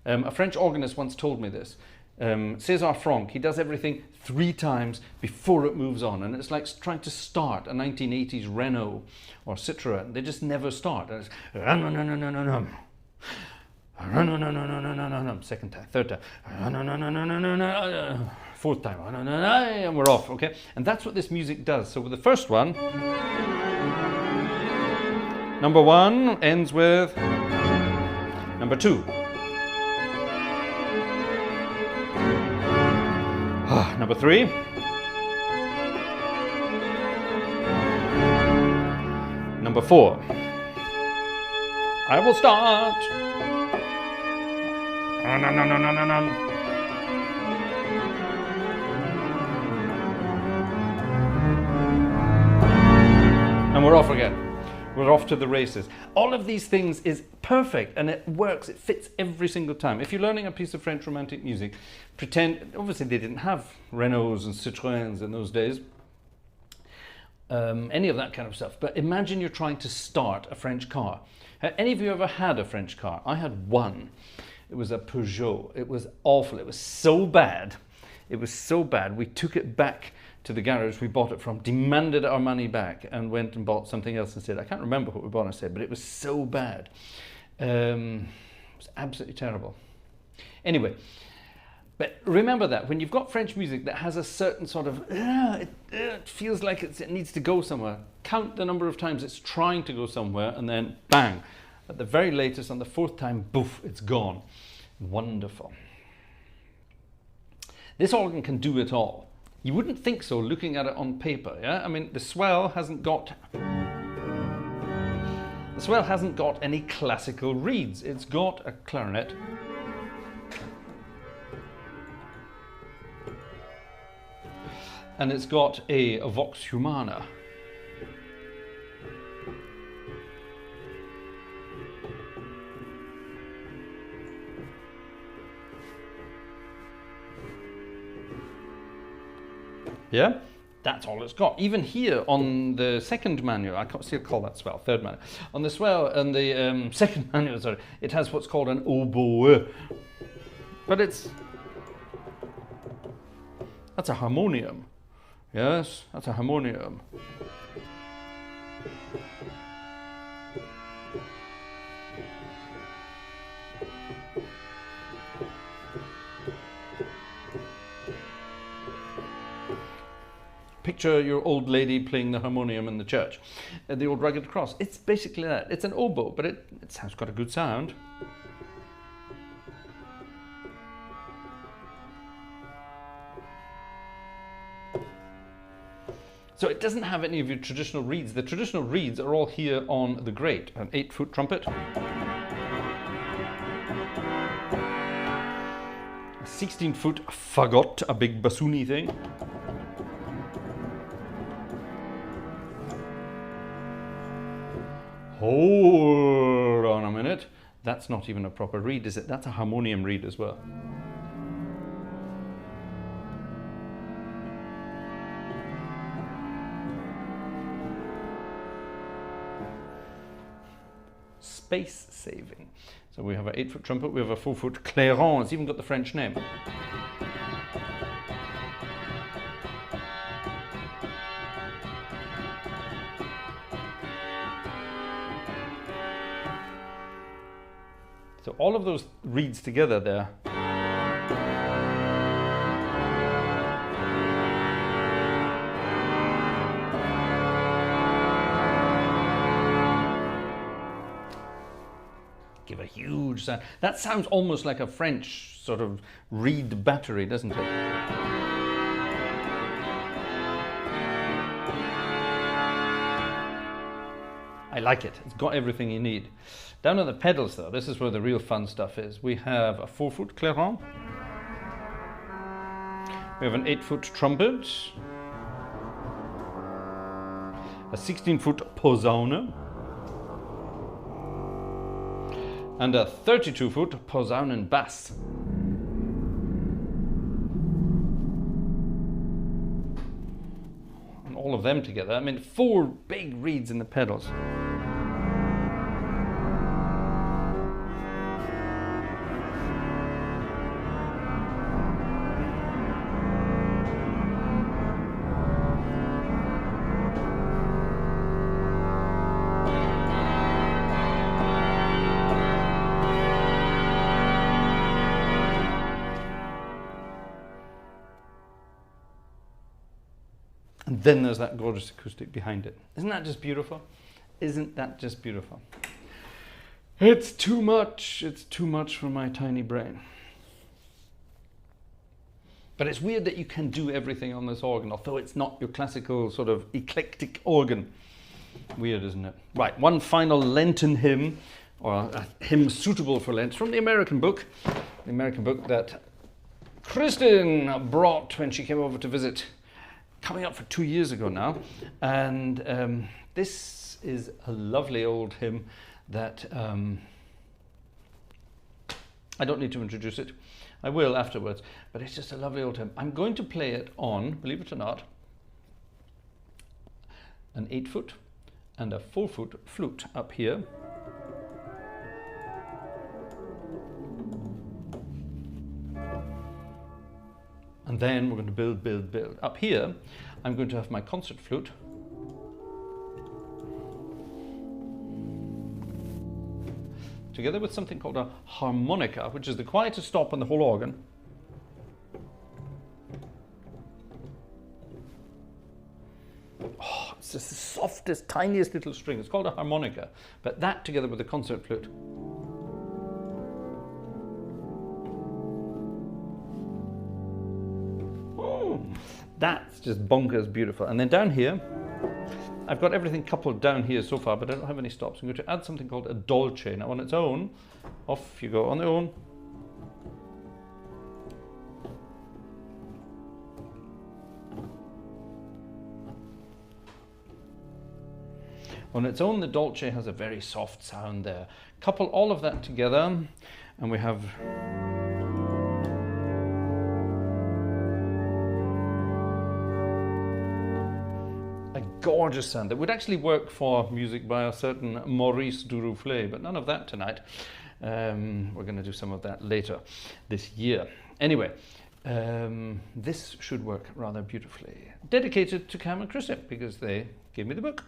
A French organist once told me this. César Franck, he does everything 3 times before it moves on, and it's like trying to start a 1980s Renault or Citroën. They just never start. And it's second time, third time, fourth time, and we're off, okay? And that's what this music does. So with the first one, number 1 ends with number 2. Number 3. Number 4. I will start. And we're off again. We're off to the races. All of these things is perfect, and it works. It fits every single time. If you're learning a piece of French romantic music, pretend, obviously they didn't have Renaults and Citroëns in those days, any of that kind of stuff. But imagine you're trying to start a French car. Have any of you ever had a French car? I had one. It was a Peugeot. It was awful. It was so bad. It was so bad. We took it back to the garage we bought it from, demanded our money back, and went and bought something else instead. I can't remember what we bought instead, but it was so bad. It was absolutely terrible. Anyway, but remember that when you've got French music that has a certain sort of, it feels like it needs to go somewhere, count the number of times it's trying to go somewhere, and then bang, at the very latest, on the 4th time, boof, it's gone. Wonderful. This organ can do it all. You wouldn't think so looking at it on paper, yeah? I mean, the swell hasn't got any classical reeds. It's got a clarinet. And it's got a vox humana. Yeah, that's all it's got. Even here on the 2nd manual, I can't still call that swell, 3rd manual. On the swell and the 2nd manual, sorry, it has what's called an oboe. But that's a harmonium. Yes, that's a harmonium. Picture your old lady playing the harmonium in the church, the old rugged cross. It's basically that. It's an oboe, but it sounds got a good sound. So it doesn't have any of your traditional reeds. The traditional reeds are all here on the grate. An 8-foot trumpet, a 16-foot fagot, a big bassoony thing. Hold on a minute. That's not even a proper reed, is it? That's a harmonium reed as well. Space saving. So we have an 8-foot trumpet, we have a 4-foot clairon. It's even got the French name. So all of those reeds together there. Give a huge sound. That sounds almost like a French sort of reed battery, doesn't it? I like it. It's got everything you need. Down on the pedals though, this is where the real fun stuff is. We have a 4-foot clairon. We have an 8-foot trumpet. A 16-foot posaune. And a 32-foot posaunen bass. all of them together. I mean, 4 big reeds in the pedals. And then there's that gorgeous acoustic behind it. Isn't that just beautiful? Isn't that just beautiful? It's too much. It's too much for my tiny brain. But it's weird that you can do everything on this organ, although it's not your classical sort of eclectic organ. Weird, isn't it? Right, one final Lenten hymn, or a hymn suitable for Lent, from the American book that Kristen brought when she came over to visit, coming up for 2 years ago now. And this is a lovely old hymn that I don't need to introduce it. I will afterwards, but it's just a lovely old hymn. I'm going to play it on, believe it or not, an 8-foot and a 4-foot flute up here. And then we're going to build, build, build. Up here, I'm going to have my concert flute. Together with something called a harmonica, which is the quietest stop on the whole organ. Oh, it's just the softest, tiniest little string. It's called a harmonica. But that together with the concert flute. That's just bonkers beautiful. And then down here, I've got everything coupled down here so far, but I don't have any stops. I'm going to add something called a dolce. Now on its own, off you go on their own. On its own, the dolce has a very soft sound there. Couple all of that together, and we have gorgeous sound that would actually work for music by a certain Maurice Duruflé, but none of that tonight. We're going to do some of that later this year. Anyway, this should work rather beautifully. Dedicated to Cam and Kristen, because they gave me the book.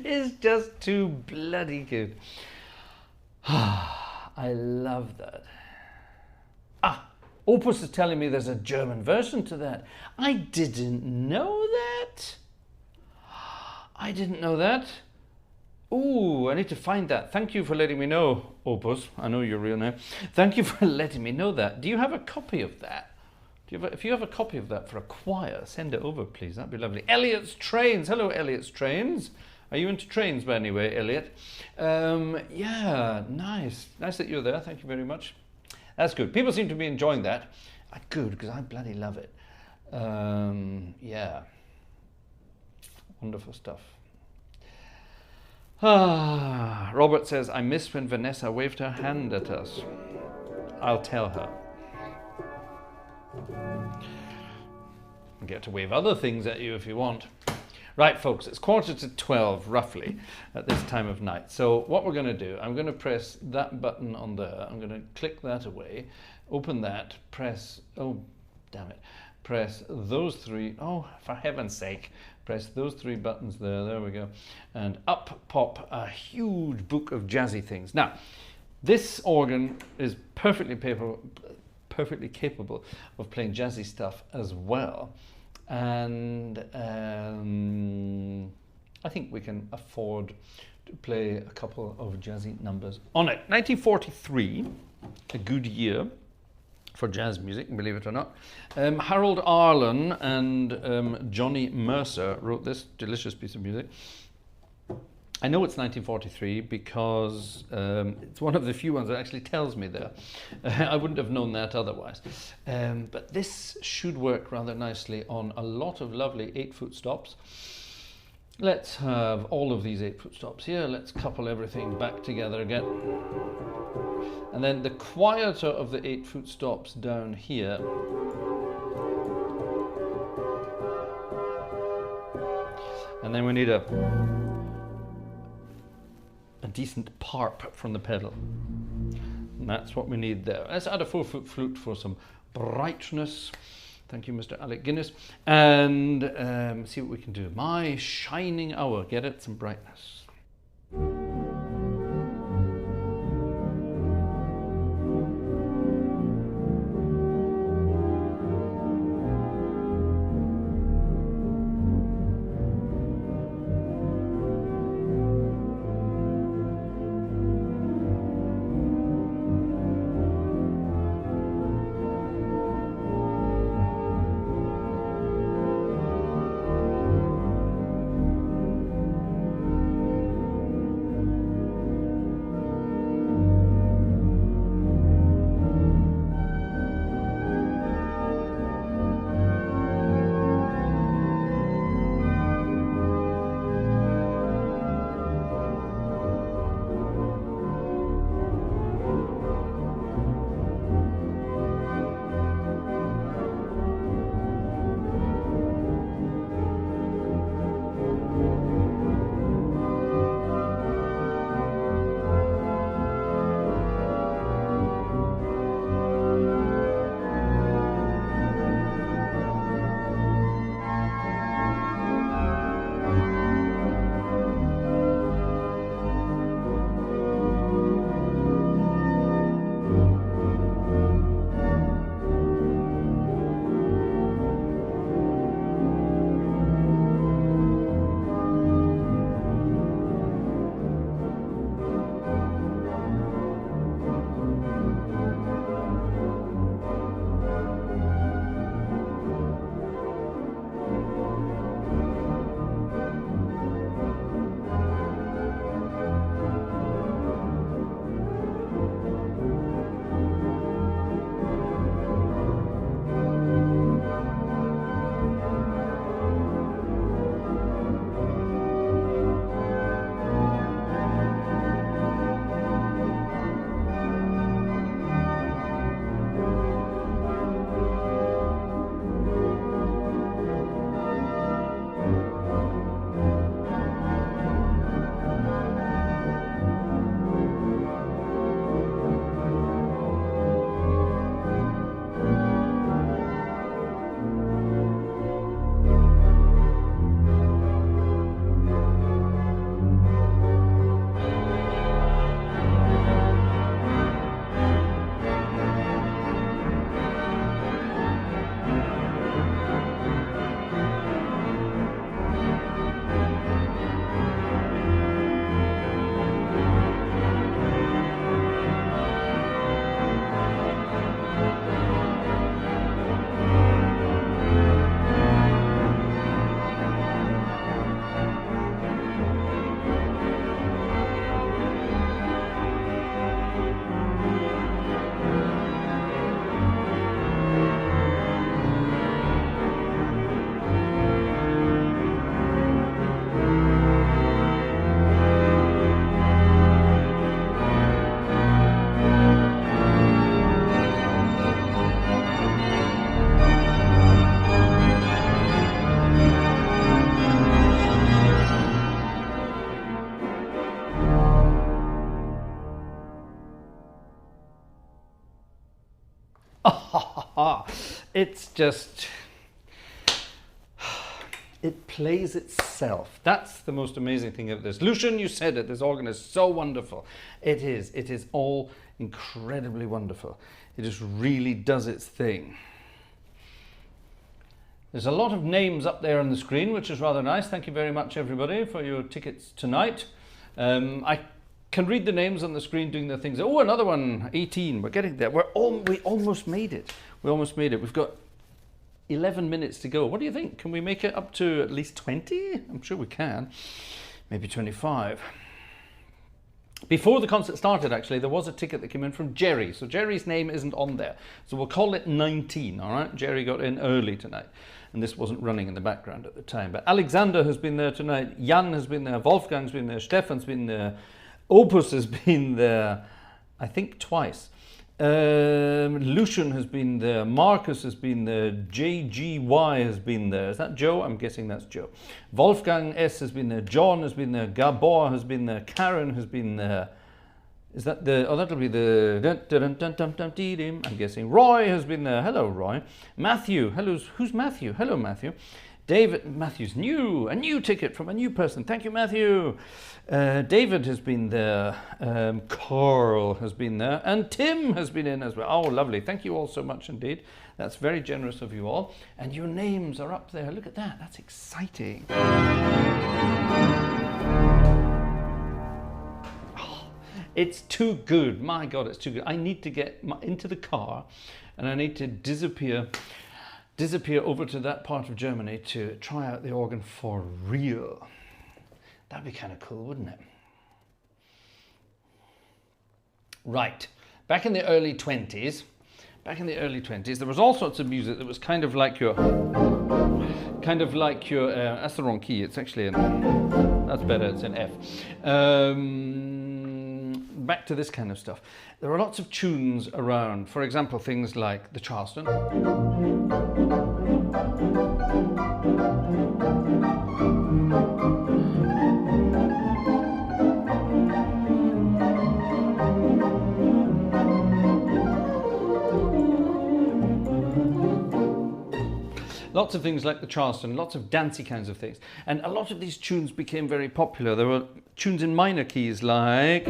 is just too bloody good. I love that. Opus is telling me there's a German version to that. I didn't know that. I didn't know that. Ooh, I need to find that. Thank you for letting me know, Opus. I know your real name. Thank you for letting me know that. Do you have a copy of that? If you have a copy of that for a choir, send it over, please. That'd be lovely. Elliot's Trains. Hello, Elliot's Trains. Are you into trains, by any way, Elliot? Yeah, nice. Nice that you're there. Thank you very much. That's good. People seem to be enjoying that. Good, because I bloody love it. Yeah. Wonderful stuff. Robert says, I miss when Vanessa waved her hand at us. I'll tell her. You get to wave other things at you if you want. Right, folks, it's 11:45, roughly, at this time of night. So what we're going to do, I'm going to press that button on there. I'm going to click that away, open that, press, oh, damn it, press those three, oh, for heaven's sake, press those three buttons there, there we go, and up pop a huge book of jazzy things. Now, this organ is perfectly capable of playing jazzy stuff as well. And I think we can afford to play a couple of jazzy numbers on it. 1943, a good year for jazz music, believe it or not. Harold Arlen and Johnny Mercer wrote this delicious piece of music. I know it's 1943 because it's one of the few ones that actually tells me there. I wouldn't have known that otherwise. But this should work rather nicely on a lot of lovely 8-foot stops. Let's have all of these 8-foot stops here. Let's couple everything back together again. And then the quieter of the 8-foot stops down here. And then we need a decent parp from the pedal. And that's what we need there. Let's add a 4-foot flute for some brightness. Thank you, Mr. Alec Guinness. And see what we can do. My shining hour. Get it? Some brightness. It's just, it plays itself. That's the most amazing thing of this. Lucian, you said it, this organ is so wonderful. It is all incredibly wonderful. It just really does its thing. There's a lot of names up there on the screen, which is rather nice. Thank you very much, everybody, for your tickets tonight. I can read the names on the screen doing the things. Oh, another one, 18. We're getting there. We almost made it. We almost made it. We've got 11 minutes to go. What do you think? Can we make it up to at least 20? I'm sure we can. Maybe 25. Before the concert started, actually, there was a ticket that came in from Jerry. So Jerry's name isn't on there. So we'll call it 19, all right? Jerry got in early tonight. And this wasn't running in the background at the time. But Alexander has been there tonight. Jan has been there. Wolfgang's been there. Stefan's been there. Opus has been there, I think, twice. Lucian has been there. Marcus has been there. JGY has been there. Is that Joe? I'm guessing that's Joe. Wolfgang S has been there. John has been there. Gabor has been there. Karen has been there. Is that the, oh, that'll be the, I'm guessing. Roy has been there. Hello, Roy. Matthew, hello, who's Matthew? Hello, Matthew. David, Matthew's new, a new ticket from a new person. Thank you, Matthew. David has been there. Carl has been there. And Tim has been in as well. Oh, lovely. Thank you all so much indeed. That's very generous of you all. And your names are up there. Look at that. That's exciting. It's too good. My God, it's too good. I need to get into the car and I need to disappear over to that part of Germany to try out the organ for real. That'd be kind of cool, wouldn't it? Right. Back in the early 20s, there was all sorts of music that was kind of like your, that's the wrong key. It's actually an, that's better, it's an F. Back to this kind of stuff. There are lots of tunes around, for example, things like the Charleston. Lots of things like the Charleston, lots of dancey kinds of things. And a lot of these tunes became very popular. There were tunes in minor keys like...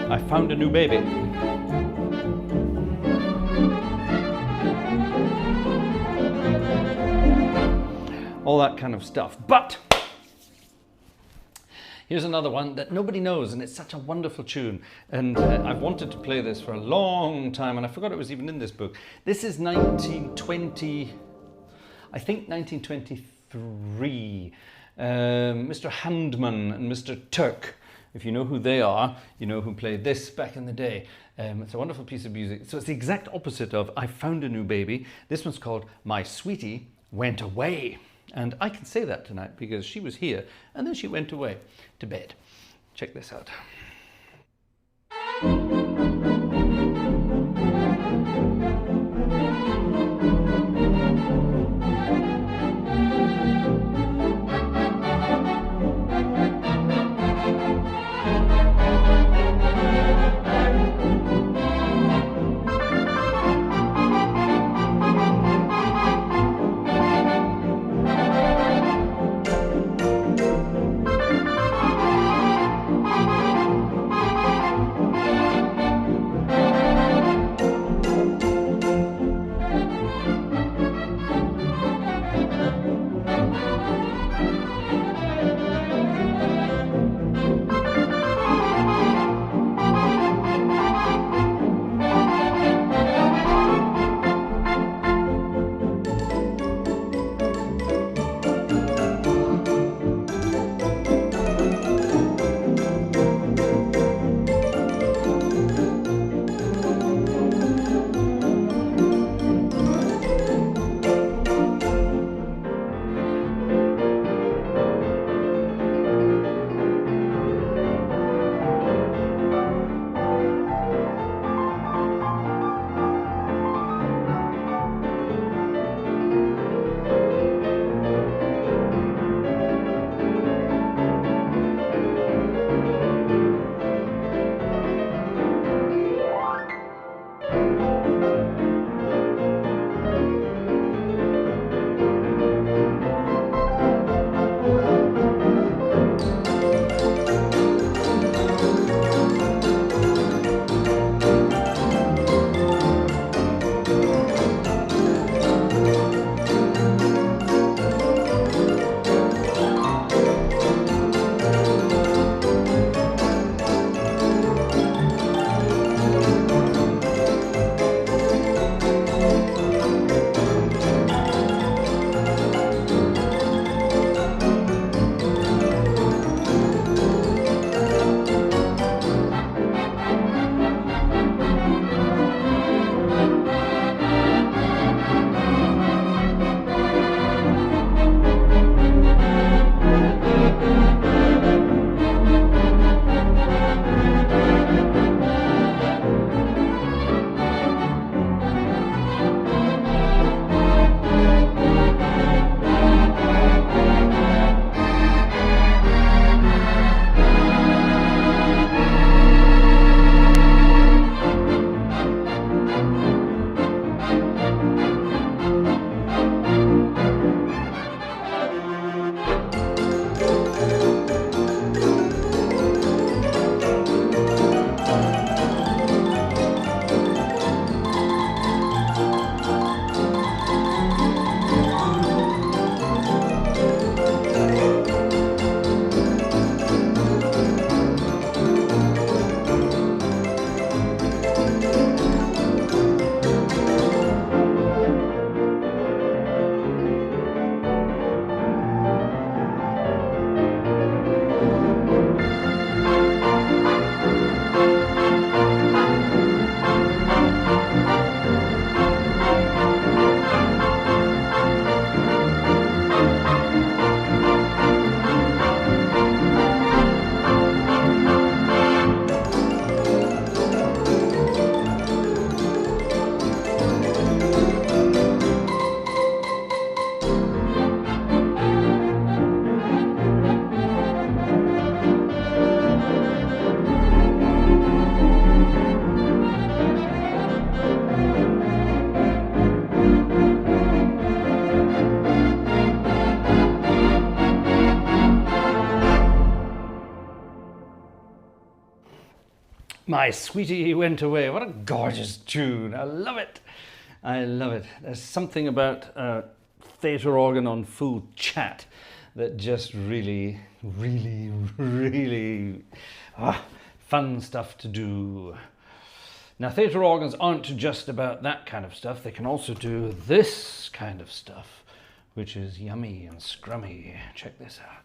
I found a new baby. All that kind of stuff. But here's another one that nobody knows, and it's such a wonderful tune. And I've wanted to play this for a long time, and I forgot it was even in this book. This is 1920, I think 1923. Mr. Handman and Mr. Turk. If you know who they are, you know who played this back in the day. It's a wonderful piece of music. So it's the exact opposite of I Found a New Baby. This one's called My Sweetie Went Away. And I can say that tonight because she was here and then she went away to bed. Check this out. My Sweetie Went Away. What a gorgeous tune. I love it. I love it. There's something about theatre organ on full chat that just really, really, really fun stuff to do. Now, theatre organs aren't just about that kind of stuff. They can also do this kind of stuff, which is yummy and scrummy. Check this out.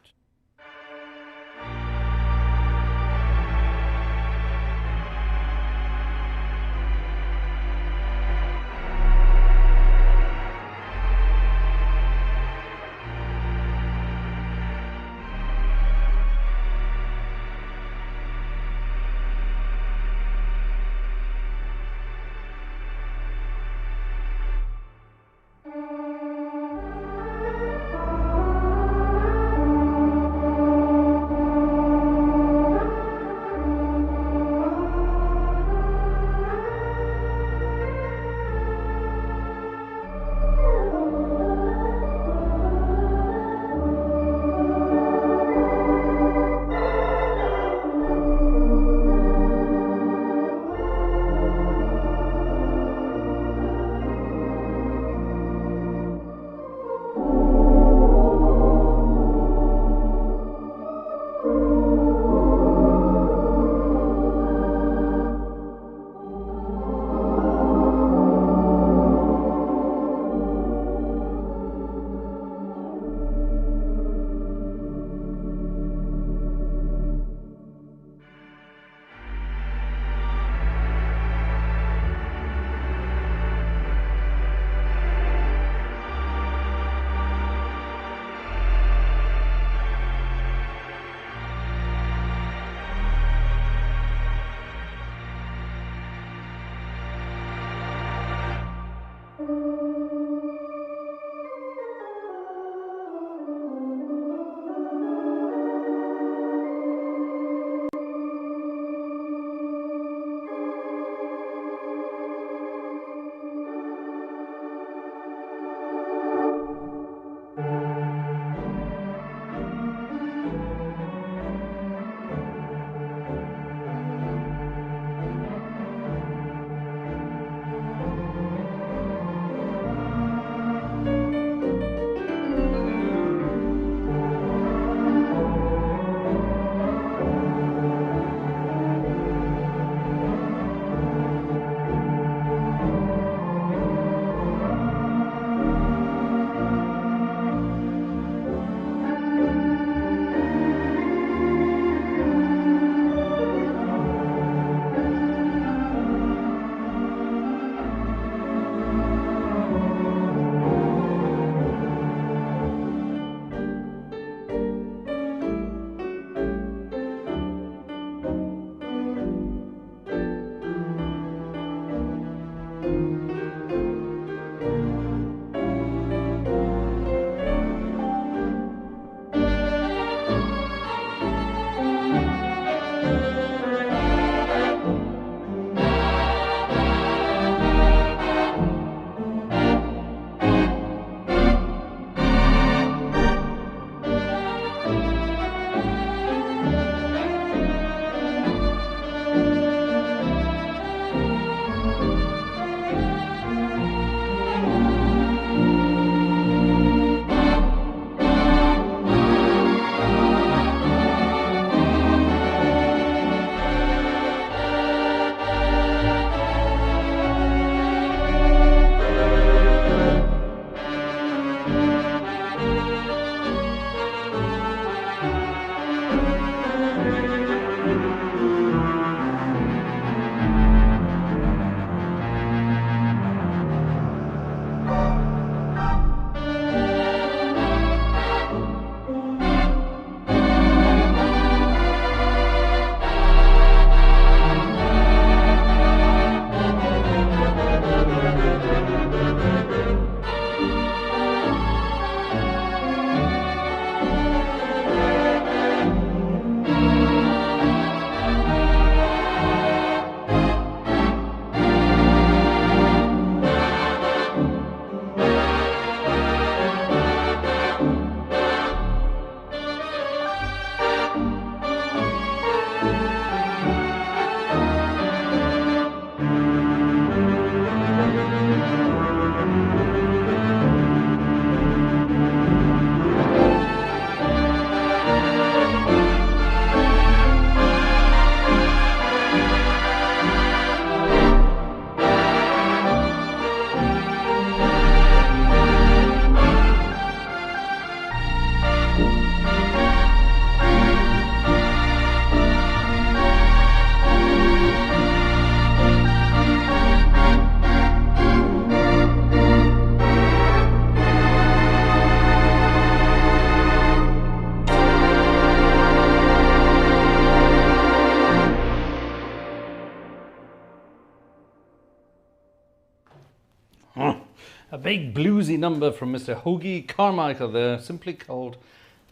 A big bluesy number from Mr. Hoagie Carmichael there, simply called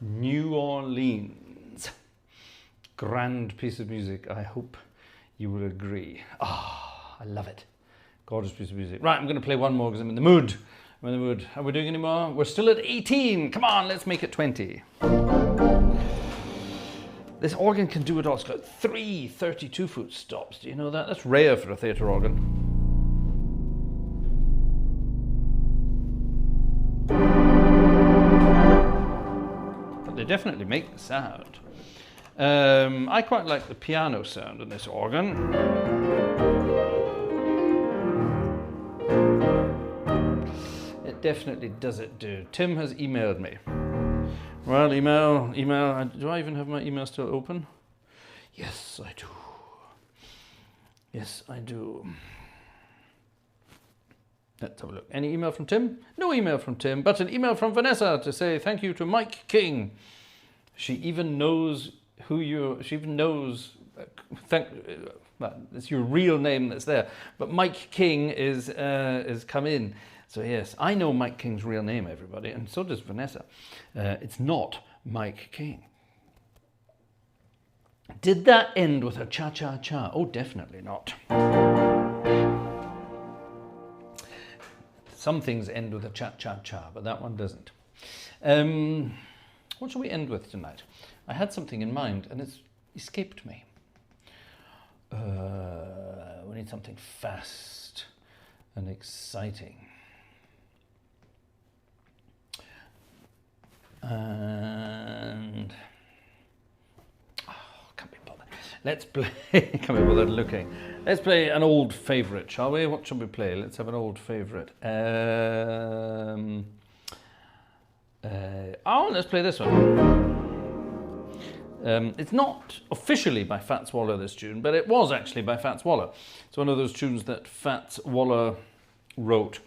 New Orleans. Grand piece of music, I hope you will agree. Ah, I love it. Gorgeous piece of music. Right, I'm going to play one more because I'm in the mood. I'm in the mood. Are we doing any more? We're still at 18. Come on, let's make it 20. This organ can do it all. It's got 3 32-foot stops. Do you know that? That's rare for a theatre organ. But they definitely make the sound. I quite like the piano sound in this organ. It definitely does it do. Tim has emailed me. Well, email. Do I even have my email still open? Yes, I do. Yes, I do. Let's have a look. Any email from Tim? No email from Tim, but an email from Vanessa to say thank you to Mike King. She even knows who you. She even knows. Well, it's your real name that's there, but Mike King is come in. So yes, I know Mike King's real name, everybody, and so does Vanessa. It's not Mike King. Did that end with a cha-cha-cha? Oh, definitely not. Some things end with a cha-cha-cha, but that one doesn't. What shall we end with tonight? I had something in mind, and it's escaped me. We need something fast and exciting. And can't be bothered. Let's play. Can't be bothered looking. Let's play an old favourite, shall we? What shall we play? Let's have an old favourite. Let's play this one. It's not officially by Fats Waller, this tune, but it was actually by Fats Waller. It's one of those tunes that Fats Waller wrote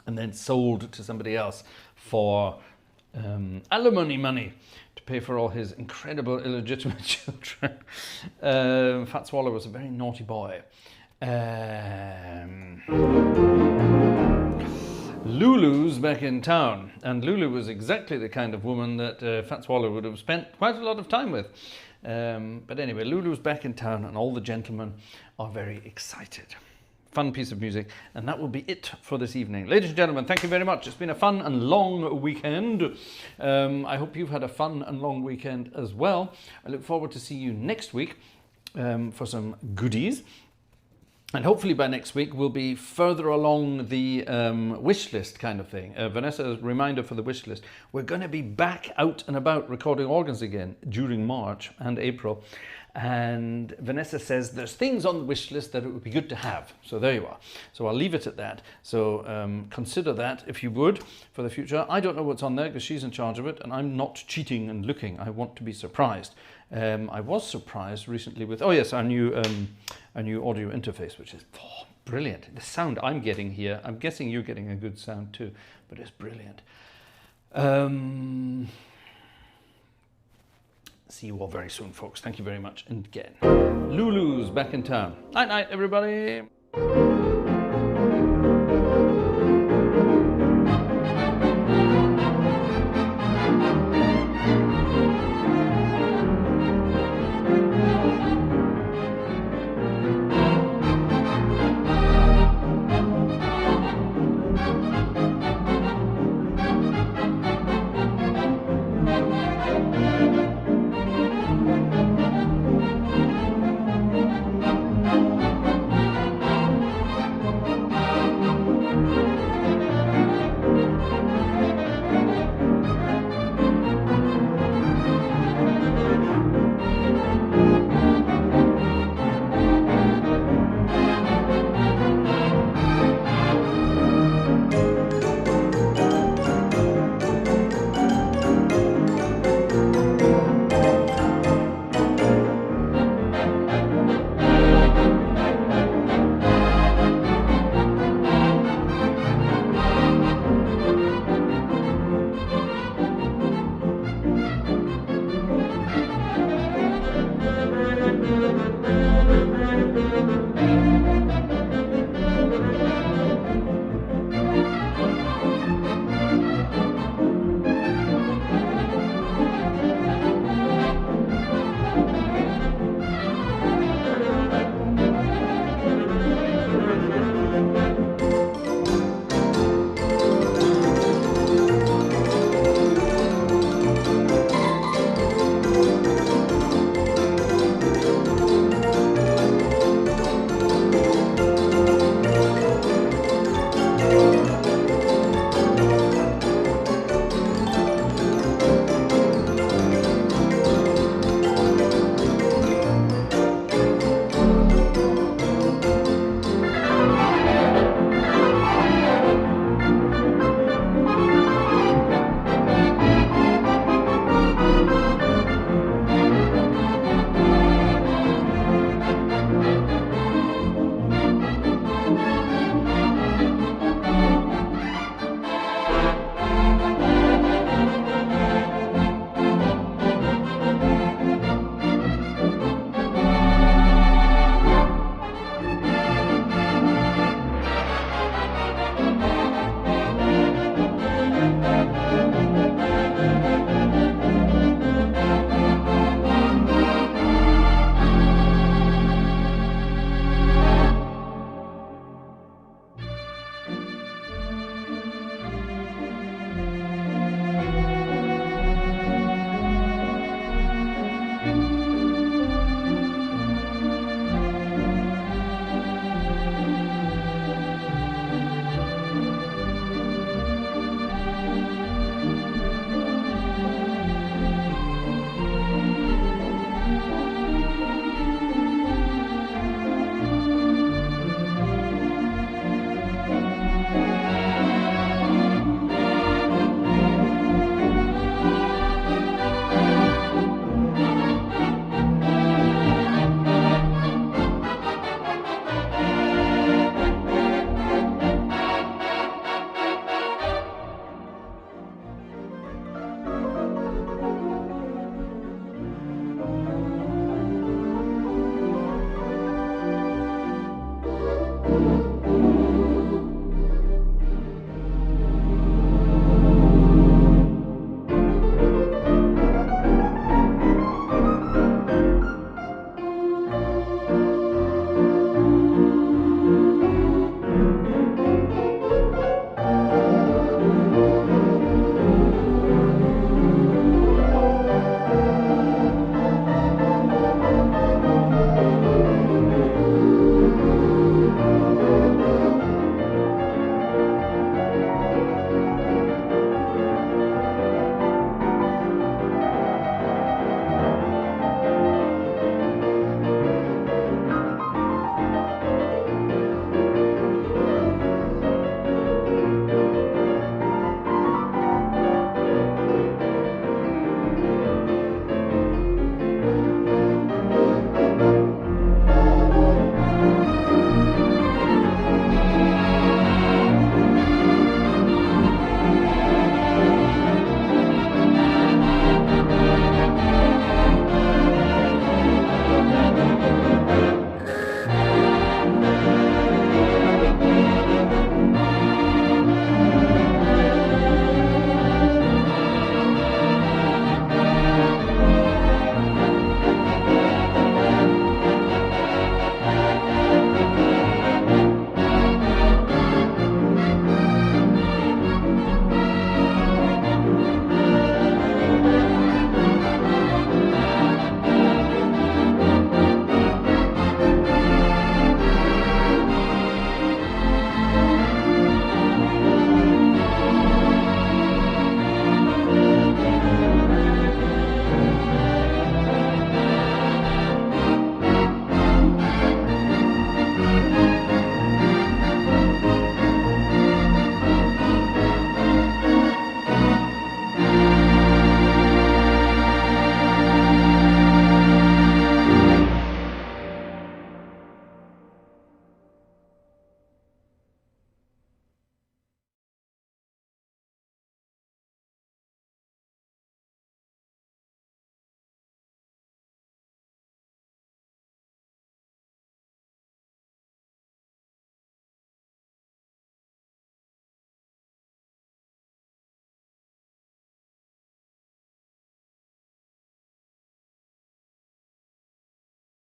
and then sold to somebody else for alimony money to pay for all his incredible illegitimate children. Fats Waller was a very naughty boy. Lulu's back in town, and Lulu was exactly the kind of woman that Fats Waller would have spent quite a lot of time with. But anyway, Lulu's back in town, and all the gentlemen are very excited. Fun piece of music, and that will be it for this evening. Ladies and gentlemen, thank you very much. It's been a fun and long weekend. I hope you've had a fun and long weekend as well. I look forward to see you next week for some goodies. And hopefully by next week we'll be further along the wish list kind of thing. Vanessa's reminder for the wish list. We're going to be back out and about recording organs again during March and April. And Vanessa says there's things on the wish list that it would be good to have. So there you are. So I'll leave it at that. So consider that if you would for the future. I don't know what's on there because she's in charge of it, and I'm not cheating and looking. I want to be surprised. I was surprised recently with, our new audio interface, which is brilliant. The sound I'm getting here, I'm guessing you're getting a good sound too, but it's brilliant. See you all very soon, folks. Thank you very much. And again, Lulu's back in town. Night, night, everybody.